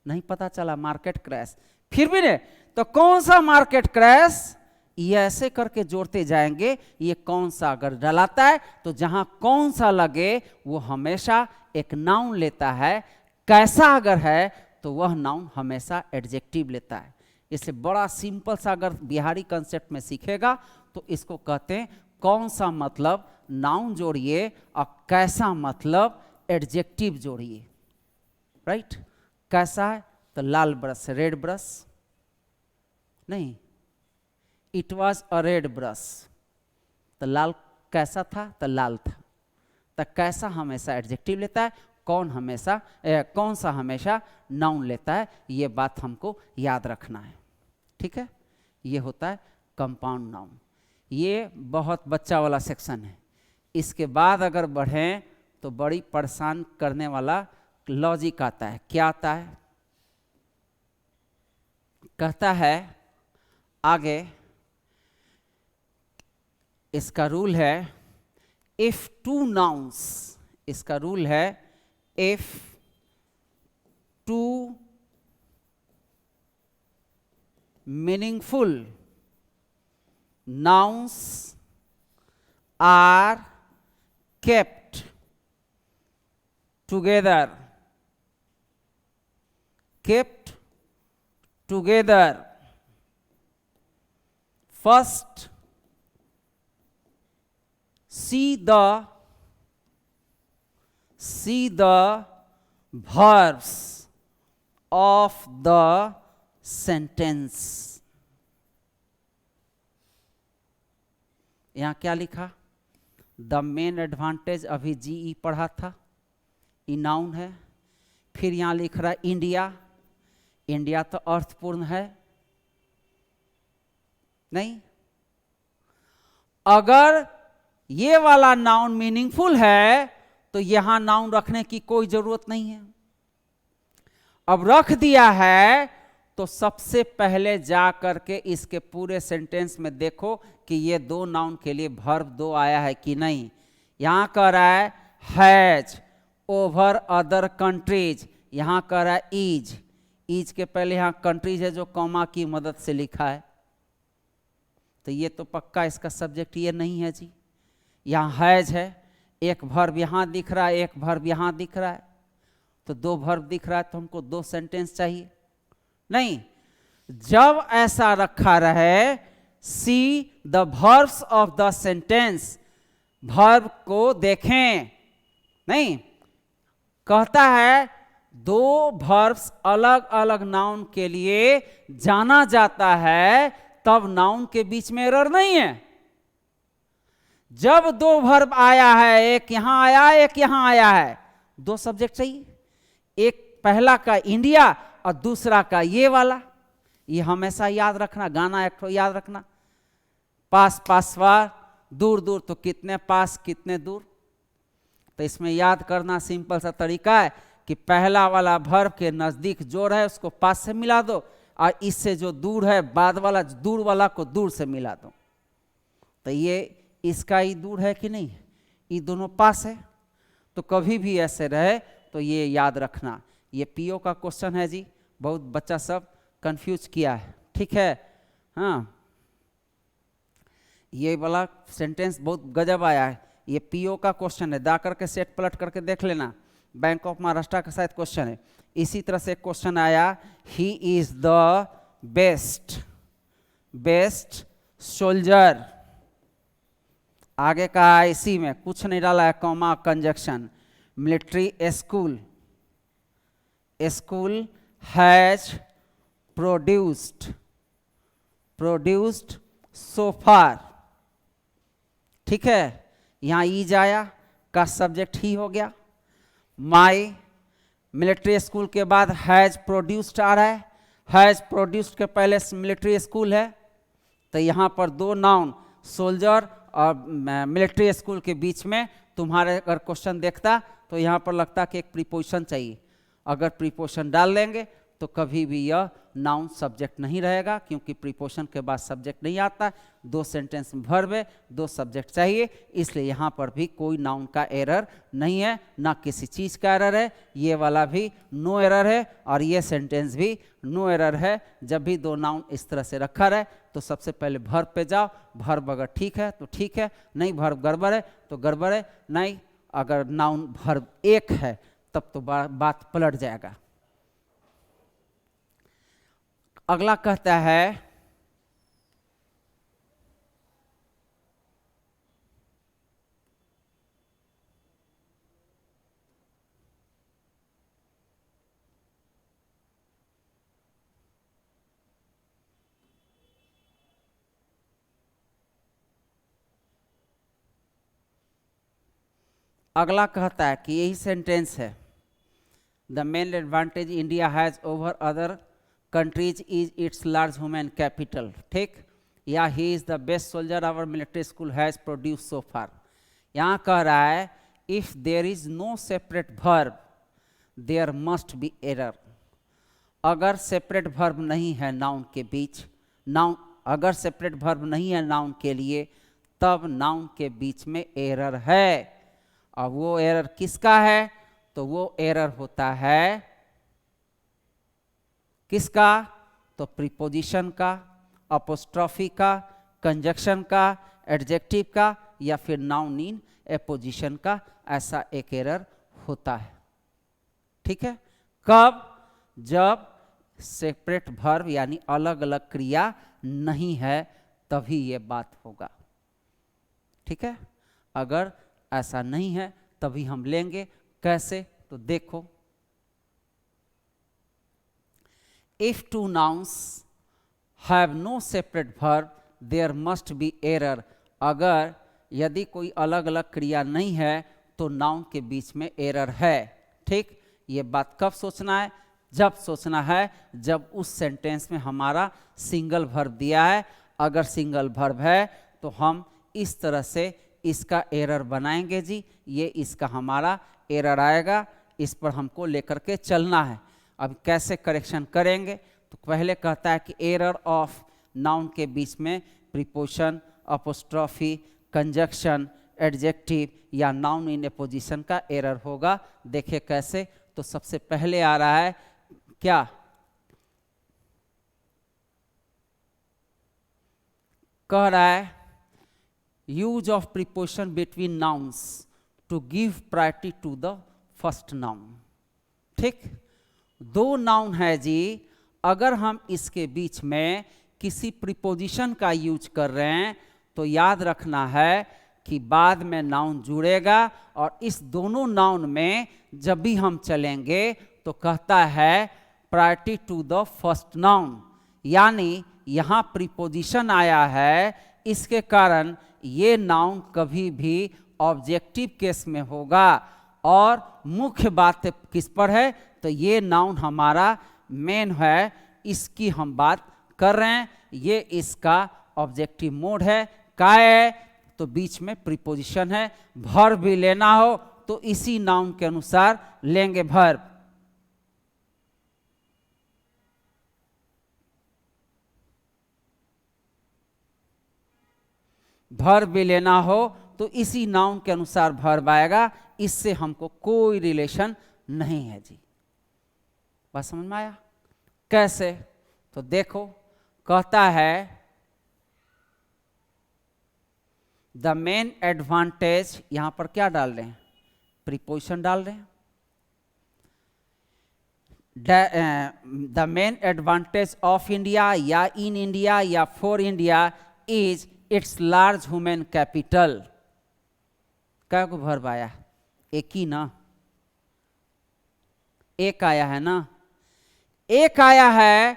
नहीं पता चला, मार्केट क्रैश, फिर भी नहीं, तो कौन सा मार्केट क्रैश, ये ऐसे करके जोड़ते जाएंगे, ये कौन सा अगर डलाता है तो जहां कौन सा लगे वो हमेशा एक नाउन लेता है, कैसा अगर है तो वह नाउन हमेशा एडजेक्टिव लेता है। इसलिए बड़ा सिंपल सा अगर बिहारी कंसेप्ट में सीखेगा तो इसको कहते हैं कौन सा मतलब नाउन जोड़िए और कैसा मतलब एडजेक्टिव जोड़िए, राइट। कैसा है तो लाल ब्रश, रेड ब्रश नहीं, it was a red brush, तो लाल कैसा था तो लाल था, तो कैसा हमेशा एडजेक्टिव लेता है, कौन सा हमेशा नाउन लेता है, ये बात हमको याद रखना है, ठीक है। ये होता है कंपाउंड नाउन। ये बहुत बच्चा वाला सेक्शन है। इसके बाद अगर बढ़ें तो बड़ी परेशान करने वाला लॉजिक आता है। क्या आता है, कहता है आगे, इसका रूल है इफ टू नाउन्स, इसका रूल है if two meaningful nouns are kept together, first see the verbs of the sentence। यहाँ क्या लिखा, द मेन एडवांटेज, अभी जीई पढ़ा था, ई नाउन है। फिर यहाँ लिख रहा है इंडिया, इंडिया तो अर्थपूर्ण है नहीं, अगर ये वाला नाउन मीनिंगफुल है तो यहाँ नाउन रखने की कोई जरूरत नहीं है। अब रख दिया है तो सबसे पहले जा करके इसके पूरे सेंटेंस में देखो कि ये दो नाउन के लिए वर्ब दो आया है कि नहीं। यहाँ कह रहा है हैज ओवर अदर कंट्रीज, यहाँ कह रहा है इज के पहले यहाँ कंट्रीज है जो कॉमा की मदद से लिखा है, तो ये तो पक्का इसका सब्जेक्ट ये नहीं है जी। यहाँ हैज है, एक वर्ब यहाँ दिख रहा है, एक वर्ब यहाँ दिख रहा है, तो दो वर्ब दिख रहा है, तो हमको दो सेंटेंस चाहिए नहीं। जब ऐसा रखा रहे, see the verbs of the sentence, verb को देखें नहीं, कहता है दो वर्ब्स अलग अलग नाउन के लिए जाना जाता है, तब नाउन के बीच में एरर नहीं है। जब दो वर्ब आया है, एक यहां आया एक यहां आया है, दो सब्जेक्ट चाहिए, एक पहला का इंडिया और दूसरा का ये वाला। ये हमेशा याद रखना, गाना एक तो याद रखना, पास पासवार, दूर दूर, तो कितने पास कितने दूर। तो इसमें याद करना सिंपल सा तरीका है कि पहला वाला वर्ब के नजदीक जोड़ है उसको पास से मिला दो, और इससे जो दूर है बाद वाला दूर वाला को दूर से मिला दो। तो ये इसका ही दूर है कि नहीं, ये दोनों पास है, तो कभी भी ऐसे रहे तो ये याद रखना। ये पीओ का क्वेश्चन है जी, बहुत बच्चा सब कंफ्यूज किया है, ठीक है। हाँ, ये वाला सेंटेंस बहुत गजब आया है, ये पीओ का क्वेश्चन है, दा करके सेट पलट करके देख लेना, बैंक ऑफ महाराष्ट्र का शायद क्वेश्चन है। इसी तरह से एक क्वेश्चन आया, he is the best soldier, आगे का इसी में कुछ नहीं डाला है, comma conjunction, military school has produced so far, ठीक है। यहाँ ईज आया, का सब्जेक्ट ही हो गया। माई मिलिट्री स्कूल के बाद हैज प्रोड्यूस्ड आ रहा है, हैज प्रोड्यूस्ड के पहले मिलिट्री स्कूल है, तो यहाँ पर दो नाउन सोल्जर और मिलिट्री स्कूल के बीच में तुम्हारे अगर क्वेश्चन देखता तो यहाँ पर लगता कि एक प्रीपोजिशन चाहिए, अगर प्रीपोजिशन डाल देंगे तो कभी भी यह नाउन सब्जेक्ट नहीं रहेगा, क्योंकि प्रीपोजिशन के बाद सब्जेक्ट नहीं आता। 2 सेंटेंस में वर्ब है, 2 सब्जेक्ट चाहिए, इसलिए यहाँ पर भी कोई नाउन का एरर नहीं है, ना किसी चीज़ का एरर है। ये वाला भी नो एरर है और ये सेंटेंस भी नो एरर है। जब भी 2 नाउन इस तरह से रखा रहे तो सबसे पहले वर्ब पे जाओ, वर्ब अगर ठीक है तो ठीक है, नहीं वर्ब गड़बड़ है तो गड़बड़ है, नहीं अगर नाउन वर्ब एक है तब तो बात पलट जाएगा। अगला कहता है कि यही सेंटेंस है, the main advantage India has over other countries is its large human capital. ठीक, या he is the best soldier our military school has produce so far. यहाँ कह रहा है if there is no separate verb there must be error. अगर separate verb नहीं है noun के बीच, नाउन अगर सेपरेट वर्ब नहीं है नाउन के लिए, तब नाउन के बीच में एरर है। अब वो एरर किसका है? तो वो एरर होता है किसका? तो प्रीपोजिशन का, अपोस्ट्रोफी का, कंजक्शन का, एडजेक्टिव का, या फिर नाउन इन एपोजिशन का। ऐसा एक एरर होता है। ठीक है, कब? जब सेपरेट वर्ब यानी अलग अलग क्रिया नहीं है, तभी ये बात होगा। ठीक है, अगर ऐसा नहीं है तभी हम लेंगे। कैसे? तो देखो, if two nouns have no separate verb there must be error। अगर यदि कोई अलग अलग क्रिया नहीं है तो नाउन के बीच में एरर है। ठीक, ये बात कब सोचना है? जब सोचना है जब उस सेंटेंस में हमारा सिंगल वर्ब दिया है। अगर सिंगल वर्ब है तो हम इस तरह से इसका एरर बनाएंगे जी, ये इसका हमारा एरर आएगा, इस पर हमको लेकर के चलना है। अब कैसे करेक्शन करेंगे? तो पहले कहता है कि एरर ऑफ नाउन के बीच में प्रीपोजिशन, अपोस्ट्रोफी, कंजक्शन, एडजेक्टिव या नाउन इन एपोजिशन का एरर होगा। देखिए कैसे। तो सबसे पहले आ रहा है क्या? कह रहा है use of preposition between nouns to give priority to the first noun. ठीक, 2 नाउन है जी, अगर हम इसके बीच में किसी प्रीपोजिशन का यूज कर रहे हैं तो याद रखना है कि बाद में नाउन जुड़ेगा, और इस दोनों नाउन में जब भी हम चलेंगे तो कहता है priority to the first noun. यानी यहाँ प्रीपोजिशन आया है, इसके कारण ये नाउन कभी भी ऑब्जेक्टिव केस में होगा। और मुख्य बात किस पर है? तो ये नाउन हमारा मेन है, इसकी हम बात कर रहे हैं। ये इसका ऑब्जेक्टिव मोड है। क्या है? तो बीच में प्रीपोजिशन है। वर्ब भी लेना हो तो इसी नाउन के अनुसार लेंगे वर्ब। वर्ब भी लेना हो तो इसी नाउन के अनुसार वर्ब आएगा। इससे हमको कोई रिलेशन नहीं है जी। बात समझ में आया? कैसे? तो देखो, कहता है द मेन एडवांटेज, यहां पर क्या डाल रहे हैं? प्रीपोजिशन डाल रहे हैं। The main advantage of India या इन इंडिया या for India is its large human capital. क्या को वर्ब आया? एक ही ना, एक आया है ना। एक आया है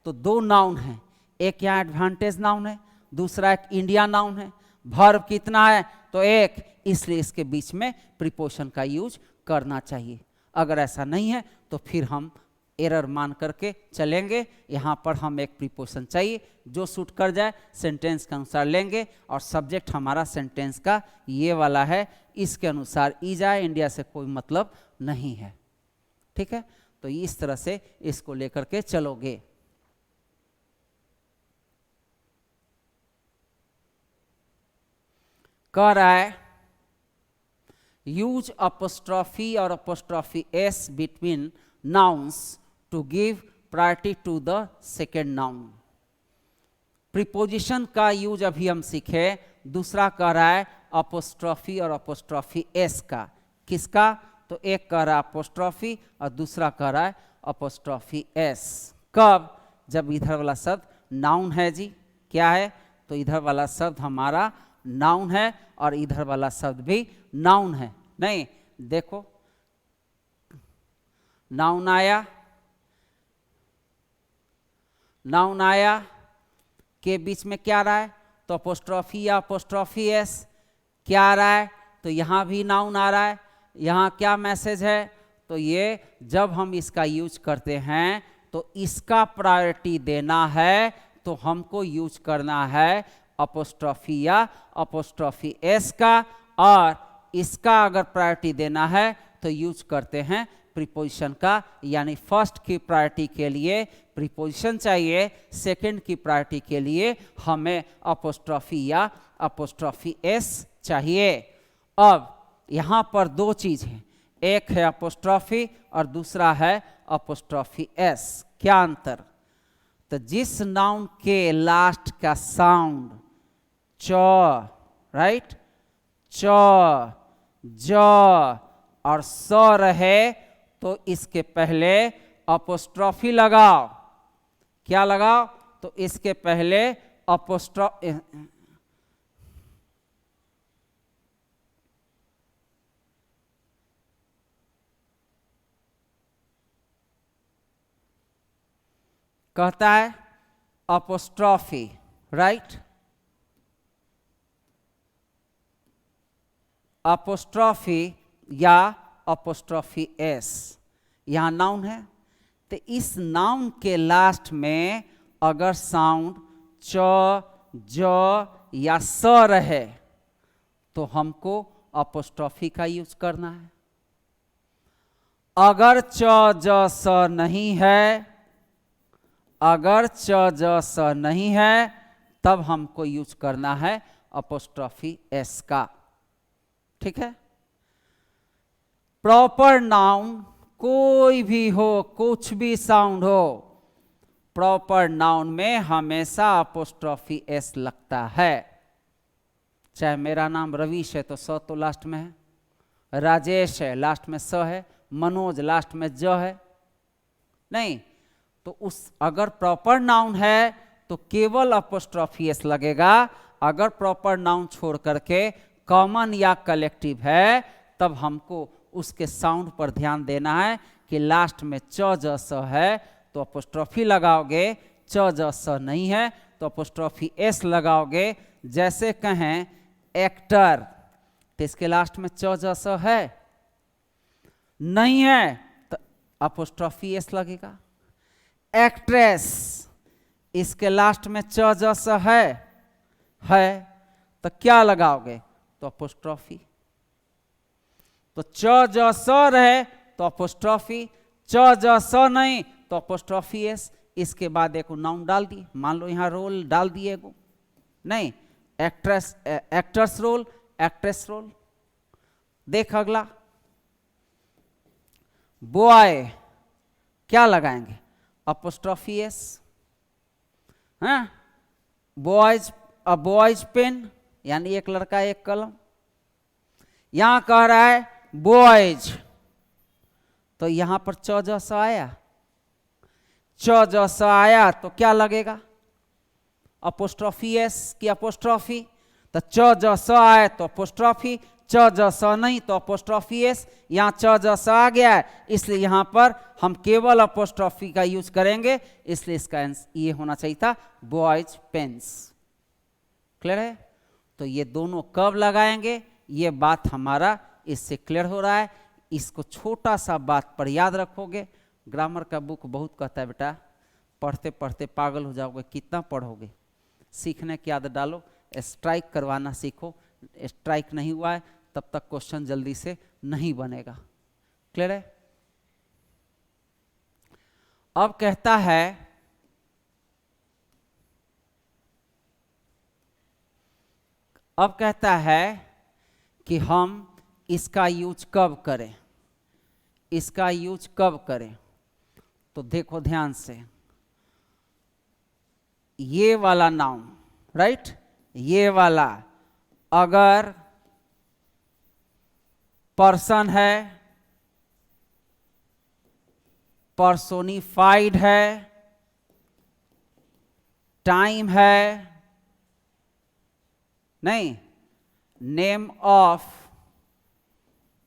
तो 2 नाउन है, एक यहाँ एडवांटेज नाउन है, दूसरा एक इंडिया नाउन है। वर्ब कितना है? तो एक, इसलिए इसके बीच में प्रीपोजिशन का यूज करना चाहिए। अगर ऐसा नहीं है तो फिर हम एरर मान करके चलेंगे। यहाँ पर हम एक प्रीपोजिशन चाहिए जो सूट कर जाए, सेंटेंस के अनुसार लेंगे, और सब्जेक्ट हमारा सेंटेंस का ये वाला है, इसके अनुसार ई जाए, इंडिया से कोई मतलब नहीं है। ठीक है, तो इस तरह से इसको लेकर के चलोगे। कह रहा है यूज अपोस्ट्रॉफी और apostrophe S between nouns to give priority to the second noun. Preposition का यूज अभी हम सीखे। दूसरा कह रहा है अपोस्ट्रॉफी और अपोस्ट्रॉफी एस का। किसका? तो एक कह रहा है अपोस्ट्रॉफी और दूसरा कह रहा है अपोस्ट्रॉफी एस। कब? जब इधर वाला शब्द नाउन है जी। क्या है? तो इधर वाला शब्द हमारा नाउन है और इधर वाला शब्द भी नाउन है। नहीं, देखो नाउन आया, नाउन आया के बीच में क्या आ रहा है? तो अपोस्ट्रॉफी या अपोस्ट्रॉफी एस। क्या आ रहा है? तो यहाँ भी नाउन आ रहा है। यहाँ क्या मैसेज है? तो ये जब हम इसका यूज करते हैं तो इसका प्रायोरिटी देना है, तो हमको यूज करना है अपोस्ट्रॉफी या अपोस्ट्रॉफी एस का, और इसका अगर प्रायोरिटी देना है तो यूज करते हैं प्रीपोजिशन का। यानी फर्स्ट की प्रायोरिटी के लिए प्रीपोजिशन चाहिए, सेकंड की प्रायोरिटी के लिए हमें अपोस्ट्रॉफी या अपोस्ट्रॉफी एस चाहिए। अब यहाँ पर दो चीज हैं, एक है अपोस्ट्रॉफी और दूसरा है अपोस्ट्रॉफी एस। क्या अंतर? तो जिस नाउन के लास्ट का साउंड च, राइट, च, ज और स रहे तो इसके पहले अपोस्ट्रॉफी लगाओ। क्या लगाओ? तो इसके पहले कहता है अपोस्ट्रॉफी, राइट, अपोस्ट्रॉफी या अपोस्ट्रॉफी एस। यहाँ नाउन है, तो इस नाउन के लास्ट में अगर साउंड च, ज या स रहे तो हमको अपोस्ट्रॉफी का यूज करना है। अगर च, ज, स नहीं है, अगर च, ज, स नहीं है, तब हमको यूज करना है अपोस्ट्रॉफी एस का। ठीक है? प्रॉपर नाउन कोई भी हो, कुछ भी साउंड हो, प्रॉपर नाउन में हमेशा अपोस्ट्रॉफी एस लगता है। चाहे मेरा नाम रवीश है तो स तो लास्ट में है, राजेश है लास्ट में स है, मनोज लास्ट में ज है। नहीं, तो उस अगर प्रॉपर नाउन है तो केवल अपोस्ट्रॉफी एस लगेगा। अगर प्रॉपर नाउन छोड़ करके कॉमन या कलेक्टिव है, तब हमको उसके साउंड पर ध्यान देना है कि लास्ट में च, ज, स है तो अपोस्ट्रॉफी लगाओगे, च, ज, स नहीं है तो अपोस्ट्रॉफी एस लगाओगे। जैसे कहें एक्टर, तो इसके लास्ट में च, ज, स है, नहीं है तो अपोस्ट्रॉफी एस लगेगा। एक्ट्रेस, इसके लास्ट में च, ज, स है तो क्या लगाओगे? तो अपोस्ट्रॉफी। तो च, ज, स रहे तो अपोस्ट्रॉफी, च, ज, स नहीं तो अपोस्ट्रॉफी एस। इसके बाद एक नाउन डाल दिए, मान लो यहाँ रोल डाल दिए एगो, नहीं, actress, actor's role, actress role. देख अगला, बॉय, क्या लगाएंगे? Apostrophe S. हाँ, बॉयज, अ बॉयज पेन, यानी एक लड़का एक कलम। यहां कह रहा है बॉयज, तो यहां पर च, ज, स आया, च, ज, स आया तो क्या लगेगा? अपोस्ट्रॉफी एस की अपोस्ट्रॉफी। तो च, ज, स आए तो अपोस्ट्रॉफी, च, ज, स नहीं तो अपोस्ट्रॉफी एस। यहाँ च, ज, स आ गया है, इसलिए यहाँ पर हम केवल अपोस्ट्रॉफी का यूज करेंगे, इसलिए इसका ये होना चाहिए था बॉयज पेन्स। क्लियर है? तो ये दोनों कब लगाएंगे, ये बात हमारा इससे क्लियर हो रहा है। इसको छोटा सा बात पर याद रखोगे। ग्रामर का बुक बहुत कहता है बेटा पढ़ते पढ़ते पागल हो जाओगे, कितना पढ़ोगे, सीखने की आदत डालो, स्ट्राइक करवाना सीखो। स्ट्राइक नहीं हुआ है तब तक क्वेश्चन जल्दी से नहीं बनेगा। क्लियर है? अब कहता है कि हम इसका यूज कब करें, इसका यूज कब करें। तो देखो ध्यान से, ये वाला नाउन, राइट, ये वाला अगर पर्सन है, पर्सोनिफाइड है, टाइम है, नहीं, नेम ऑफ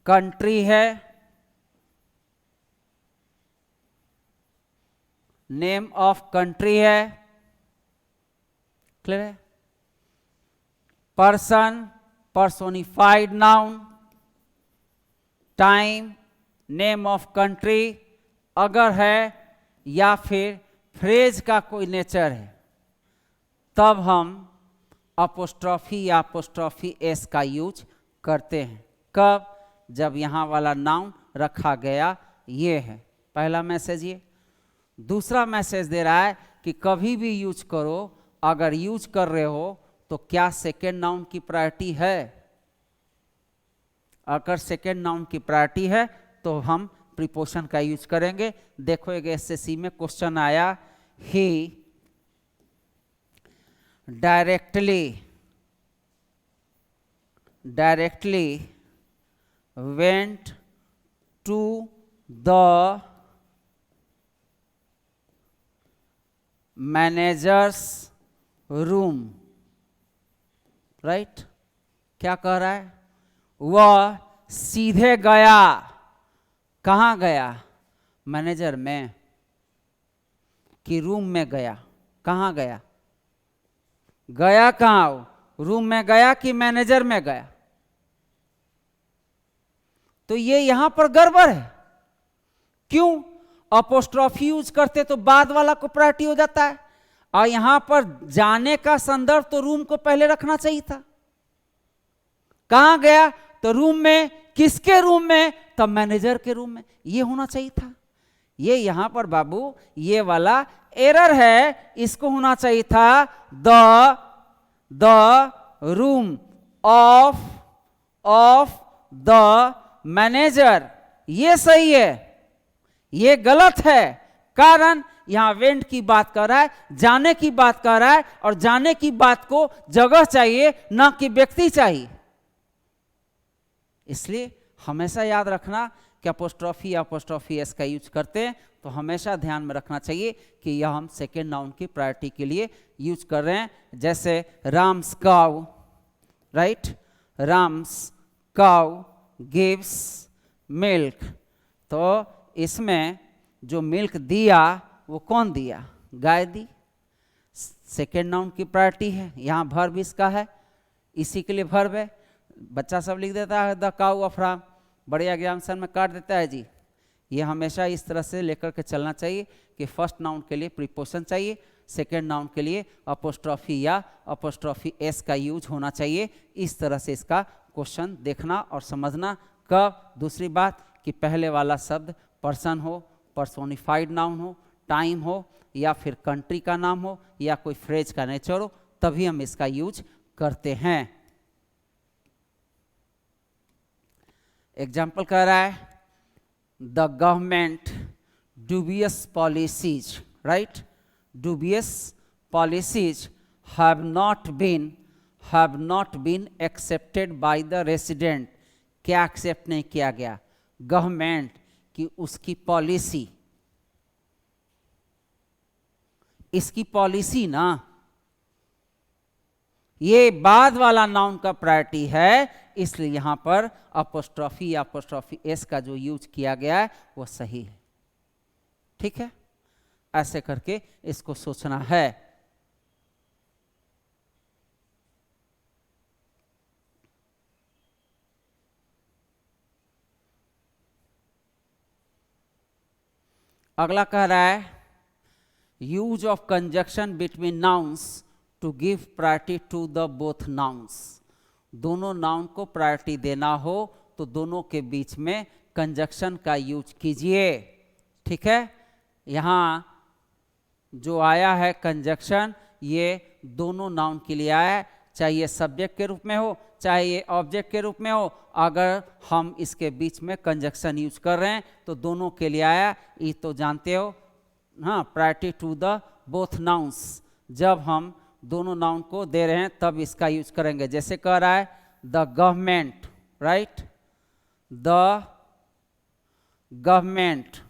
कंट्री है, नेम ऑफ कंट्री है, क्लियर है, person, personified noun, time, name of country अगर है, या फिर फ्रेज का कोई नेचर है, तब हम अपोस्ट्रोफी या अपोस्ट्रोफी एस का यूज करते हैं। कब? जब यहाँ वाला नाउन रखा गया ये है, पहला मैसेज ये। दूसरा मैसेज दे रहा है कि कभी भी यूज करो, अगर यूज कर रहे हो तो क्या सेकेंड नाउन की प्रायोरिटी है। अगर सेकेंड नाउन की प्रायोरिटी है तो हम प्रीपोजिशन का यूज करेंगे। देखो एक एसएससी में क्वेश्चन आया, ही directly went to the manager's room, right. क्या कह रहा है? वह सीधे गया, कहाँ गया? मैनेजर में कि रूम में गया? कहाँ गया? गया कहाँ? रूम में गया कि मैनेजर में गया? तो ये यहां पर गड़बड़ है। क्यों? अपोस्ट्रोफी यूज करते तो बाद वाला को प्रायोरिटी हो जाता है, और यहां पर जाने का संदर्भ तो रूम को पहले रखना चाहिए था। कहां गया? तो रूम में। किसके रूम में? तब मैनेजर के रूम में। ये होना चाहिए था। ये यहां पर बाबू ये वाला एरर है, इसको होना चाहिए था the room of the manager. ये सही है, ये गलत है। कारण यहां वेंट की बात कर रहा है, जाने की बात कर रहा है, और जाने की बात को जगह चाहिए, ना कि व्यक्ति चाहिए। इसलिए हमेशा याद रखना कि अपोस्ट्रोफी या अपोस्ट्रोफी एस का यूज करते हैं तो हमेशा ध्यान में रखना चाहिए कि यह हम सेकेंड नाउन की प्रायोरिटी के लिए यूज कर रहे हैं। जैसे Ram's cow, right, Ram's cow gives milk, तो इसमें जो मिल्क दिया वो कौन दिया? गाय दी। सेकेंड नाउन की प्रायोरिटी है, यहाँ वर्ब इसका है, इसी के लिए वर्ब है। बच्चा सब लिख देता है द काउ ऑफ राम, बड़े एग्जामिनेशन में काट देता है जी। ये हमेशा इस तरह से लेकर के चलना चाहिए कि फर्स्ट नाउन के लिए प्रीपोजिशन चाहिए, सेकेंड नाउन के लिए अपोस्ट्रोफी या अपोस्ट्रोफी एस का यूज होना चाहिए। इस तरह से इसका क्वेश्चन देखना और समझना। कब? दूसरी बात कि पहले वाला शब्द पर्सन हो, पर्सोनिफाइड नाउन हो, टाइम हो, या फिर कंट्री का नाम हो, या कोई फ्रेज का नेचर हो, तभी हम इसका यूज करते हैं। एग्जाम्पल कह रहा है the government dubious policies, right, dubious policies have not been accepted by the resident। क्या एक्सेप्ट नहीं किया गया? गवर्नमेंट की उसकी पॉलिसी, इसकी पॉलिसी ना, ये बाद वाला नाउन का प्रायोरिटी है, इसलिए यहां पर अपोस्ट्रोफी या अपोस्ट्रोफी एस का जो यूज किया गया है वो सही है। ठीक है, ऐसे करके इसको सोचना है। अगला कह रहा है use of conjunction between nouns to give priority to the both nouns. दोनों नाउन को प्रायोरिटी देना हो तो दोनों के बीच में कंजक्शन का यूज कीजिए। ठीक है, यहाँ जो आया है कंजक्शन, ये दोनों नाउन के लिए आया है, चाहे ये सब्जेक्ट के रूप में हो चाहे ये ऑब्जेक्ट के रूप में हो। अगर हम इसके बीच में कंजक्शन यूज कर रहे हैं तो दोनों के लिए आया। ये तो जानते हो, हाँ, priority to the both nouns. जब हम दोनों नाउन को दे रहे हैं तब इसका यूज करेंगे। जैसे कह रहा है the government, right, the government,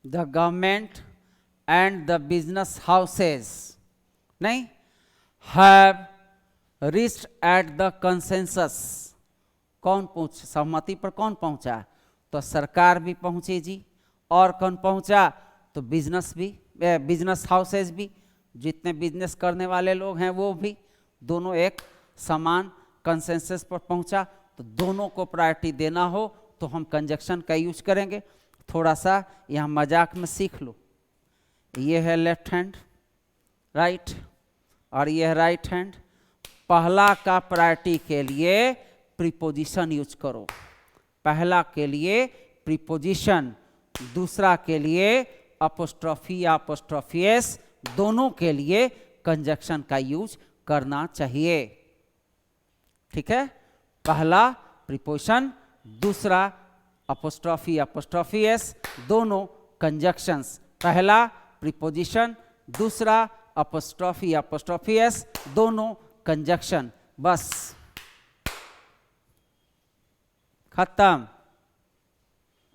the government and the business houses नहीं have reached at the consensus। कौन पहुंच, सहमति पर कौन पहुंचा? तो सरकार भी पहुंची जी। और कौन पहुंचा? तो बिजनेस भी, बिजनेस हाउसेस भी, जितने बिजनेस करने वाले लोग हैं वो भी, दोनों एक समान कंसेंसस पर पहुंचा। तो दोनों को प्रायोरिटी देना हो तो हम कंजक्शन का यूज करेंगे। थोड़ा सा यहाँ मजाक में सीख लो, ये है लेफ्ट हैंड, राइट, और ये है राइट हैंड। पहला का प्रायोरिटी के लिए प्रीपोजिशन यूज करो, पहला के लिए प्रीपोजिशन, दूसरा के लिए अपोस्ट्रोफी या अपोस्ट्रोफियस, दोनों के लिए कंजक्शन का यूज करना चाहिए। ठीक है, पहला प्रीपोजिशन, दूसरा अपोस्ट्रोफी अपोस्ट्रोफियस, दोनों कंजक्शंस। पहला प्रीपोजिशन, दूसरा अपोस्ट्रोफी अपोस्ट्रोफियस, दोनों कंजक्शन। बस खत्म।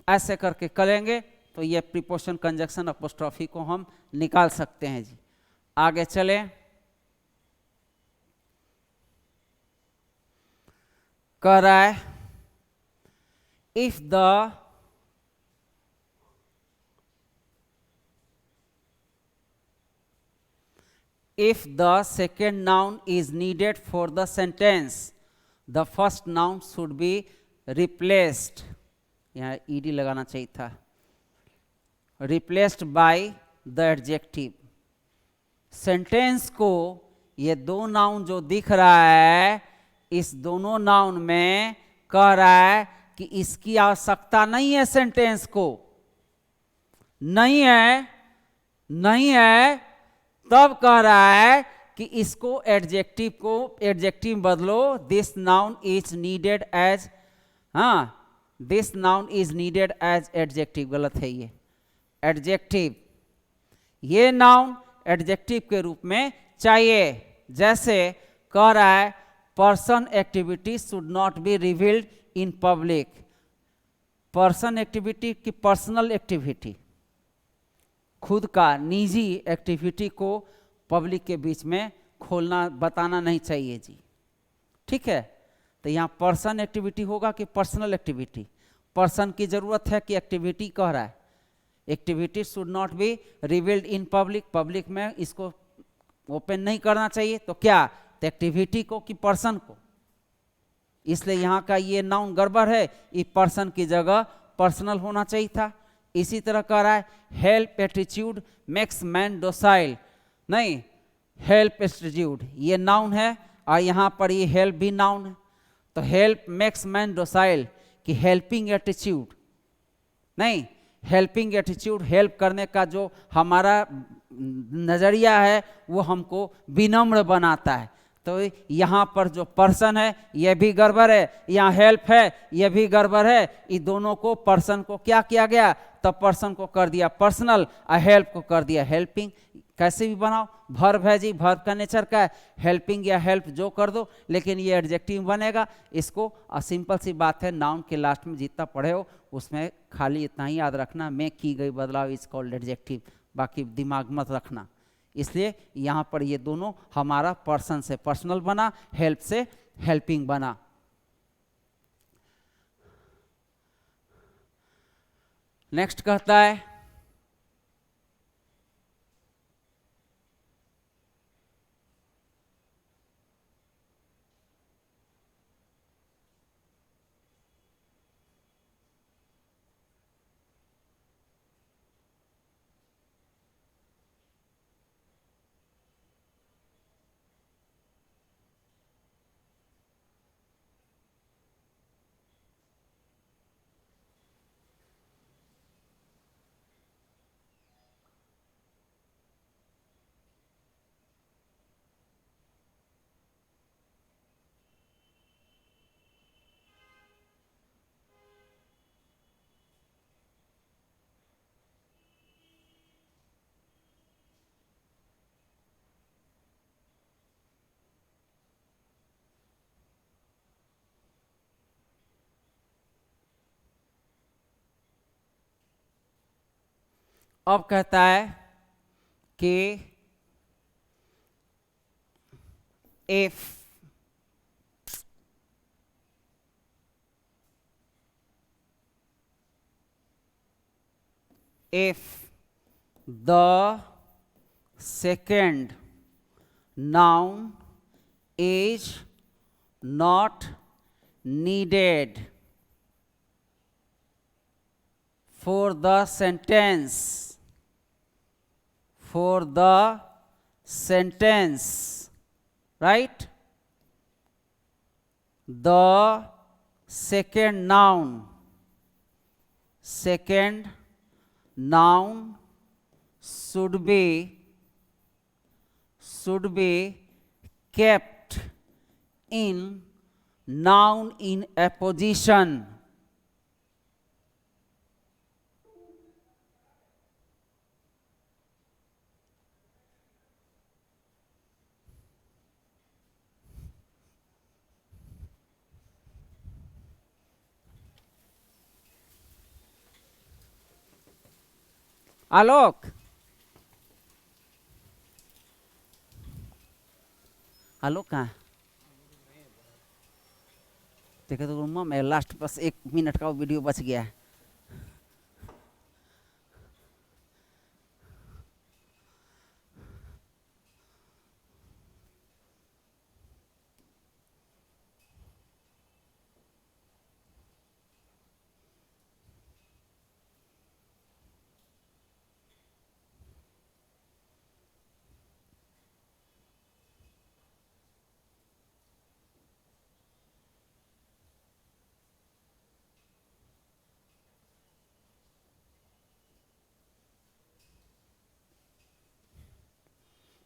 ऐसे करके करेंगे तो ये प्रीपोजिशन कंजक्शन अपोस्ट्रोफी को हम निकाल सकते हैं जी। आगे चले, कह रहा है if the second noun is needed for the sentence, the first noun should be replaced, यहाँ ed लगाना चाहिए था, replaced by the adjective। Sentence को ये दो नाउन जो दिख रहा है, इस दोनों नाउन में कह रहा है कि इसकी आवश्यकता नहीं है, सेंटेंस को नहीं है, नहीं है, तब कह रहा है कि इसको एडजेक्टिव को एडजेक्टिव बदलो। This noun is needed as, हाँ, this noun is needed as adjective, गलत है ये एडजेक्टिव, ये नाउन एडजेक्टिव के रूप में चाहिए। जैसे कह रहा है person activity should not be revealed in public. Person activity की पर्सनल एक्टिविटी, खुद का निजी एक्टिविटी को पब्लिक के बीच में खोलना बताना नहीं चाहिए जी। ठीक है, तो यहाँ पर्सन एक्टिविटी होगा कि पर्सनल एक्टिविटी? पर्सन की जरूरत है कि एक्टिविटी कह रहा है? Activity should not be revealed in public, public में इसको ओपन नहीं करना चाहिए। तो क्या, तो एक्टिविटी को कि पर्सन को? इसलिए यहाँ का ये नाउन गड़बड़ है, ये पर्सन की जगह पर्सनल होना चाहिए था। इसी तरह कह रहा है help attitude makes man docile, नहीं, हेल्प एटीट्यूड ये नाउन है और यहाँ पर ये हेल्प भी नाउन है। तो हेल्प मेक्स मैन डोसाइल कि हेल्पिंग एटीट्यूड, नहीं, हेल्पिंग एटीट्यूड, हेल्प करने का जो हमारा नज़रिया है वो हमको विनम्र बनाता है। तो यहाँ पर जो पर्सन है ये भी गड़बड़ है, यहाँ हेल्प है ये भी गड़बड़ है। ये दोनों को, पर्सन को क्या किया गया, तब पर्सन को कर दिया पर्सनल और हेल्प को कर दिया हेल्पिंग। कैसे भी बनाओ, वर्ब है जी, वर्ब का नेचर का है, हेल्पिंग या हेल्प जो कर दो, लेकिन ये एडजेक्टिव बनेगा। इसको सिंपल सी बात है, नाउन के लास्ट में जितना पढ़े हो उसमें खाली इतना ही याद रखना, में की गई बदलाव इज कॉल्ड एडजेक्टिव, बाकी दिमाग मत रखना। इसलिए यहाँ पर ये दोनों हमारा पर्सन से पर्सनल बना, हेल्प से हेल्पिंग बना। नेक्स्ट कहता है अब कहता है कि if the second noun is not needed for the sentence, right? The second noun should be kept in noun in apposition. आलोक, आलोक कहाँ? देखे तो रूम में लास्ट बस 1 मिनट का वीडियो बच गया है।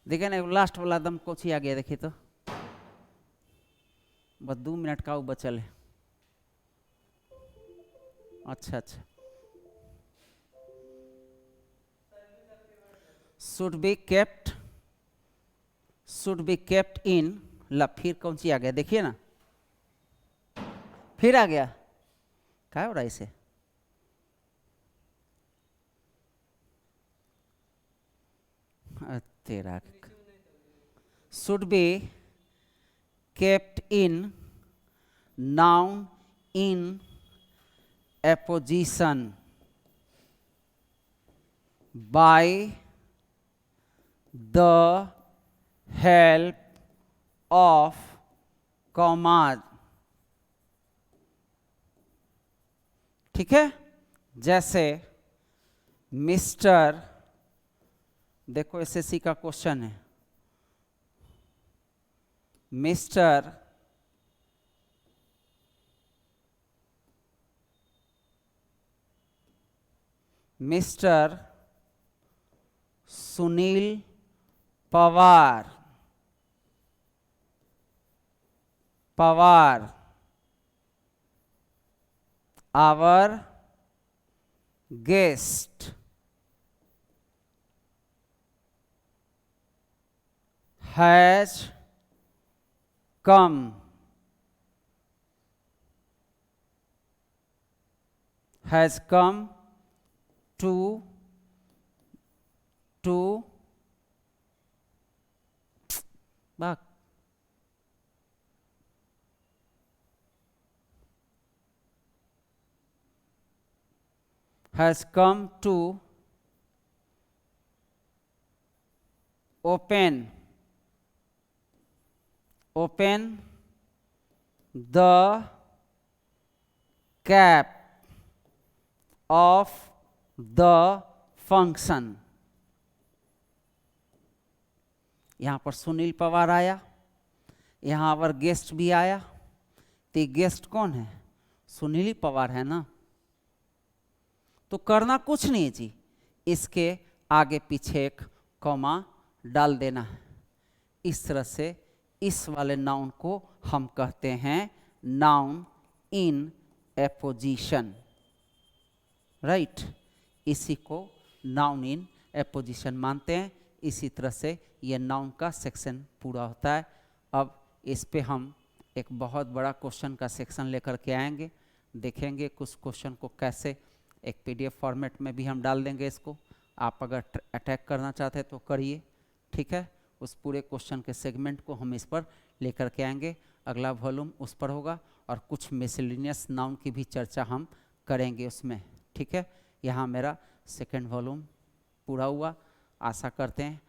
देखिए ना लास्ट वाला दम कुछ ही आ गया, देखिए तो बस 2 मिनट का वो बचल है। अच्छा should be kept in, ला फिर कौन सी आ गया देखिए ना, फिर आ गया, क्या हो रहा है इसे? तेरा should be kept in noun in apposition by the help of commas। ठीक है, जैसे मिस्टर, देखो एसएससी का क्वेश्चन है, mister Sunil Pawar our guest has come to back has come to open the cap of the function। यहाँ पर सुनील पवार आया, यहाँ पर गेस्ट भी आया, तो गेस्ट कौन है? सुनील पवार है ना। तो करना कुछ नहीं जी, इसके आगे पीछे एक कॉमा डाल देना है। इस तरह से इस वाले नाउन को हम कहते हैं नाउन इन एपोजिशन, राइट। इसी को नाउन इन एपोजिशन मानते हैं। इसी तरह से ये नाउन का सेक्शन पूरा होता है। अब इस पे हम एक बहुत बड़ा क्वेश्चन का सेक्शन लेकर के आएंगे, देखेंगे कुछ क्वेश्चन को कैसे, एक पीडीएफ फॉर्मेट में भी हम डाल देंगे इसको, आप अगर अटैक करना चाहते हैं तो करिए, ठीक है। उस पूरे क्वेश्चन के सेगमेंट को हम इस पर लेकर के आएंगे, अगला वॉल्यूम उस पर होगा, और कुछ मिसलिनियस नाउन की भी चर्चा हम करेंगे उसमें, ठीक है। यहाँ मेरा सेकेंड वॉल्यूम पूरा हुआ। आशा करते हैं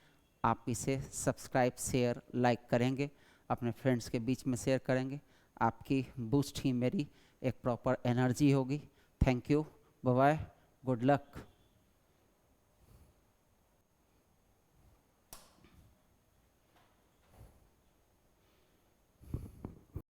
आप इसे सब्सक्राइब, शेयर, लाइक करेंगे, अपने फ्रेंड्स के बीच में शेयर करेंगे। आपकी बूस्ट ही मेरी एक प्रॉपर एनर्जी होगी। Thank you, bye bye, good luck.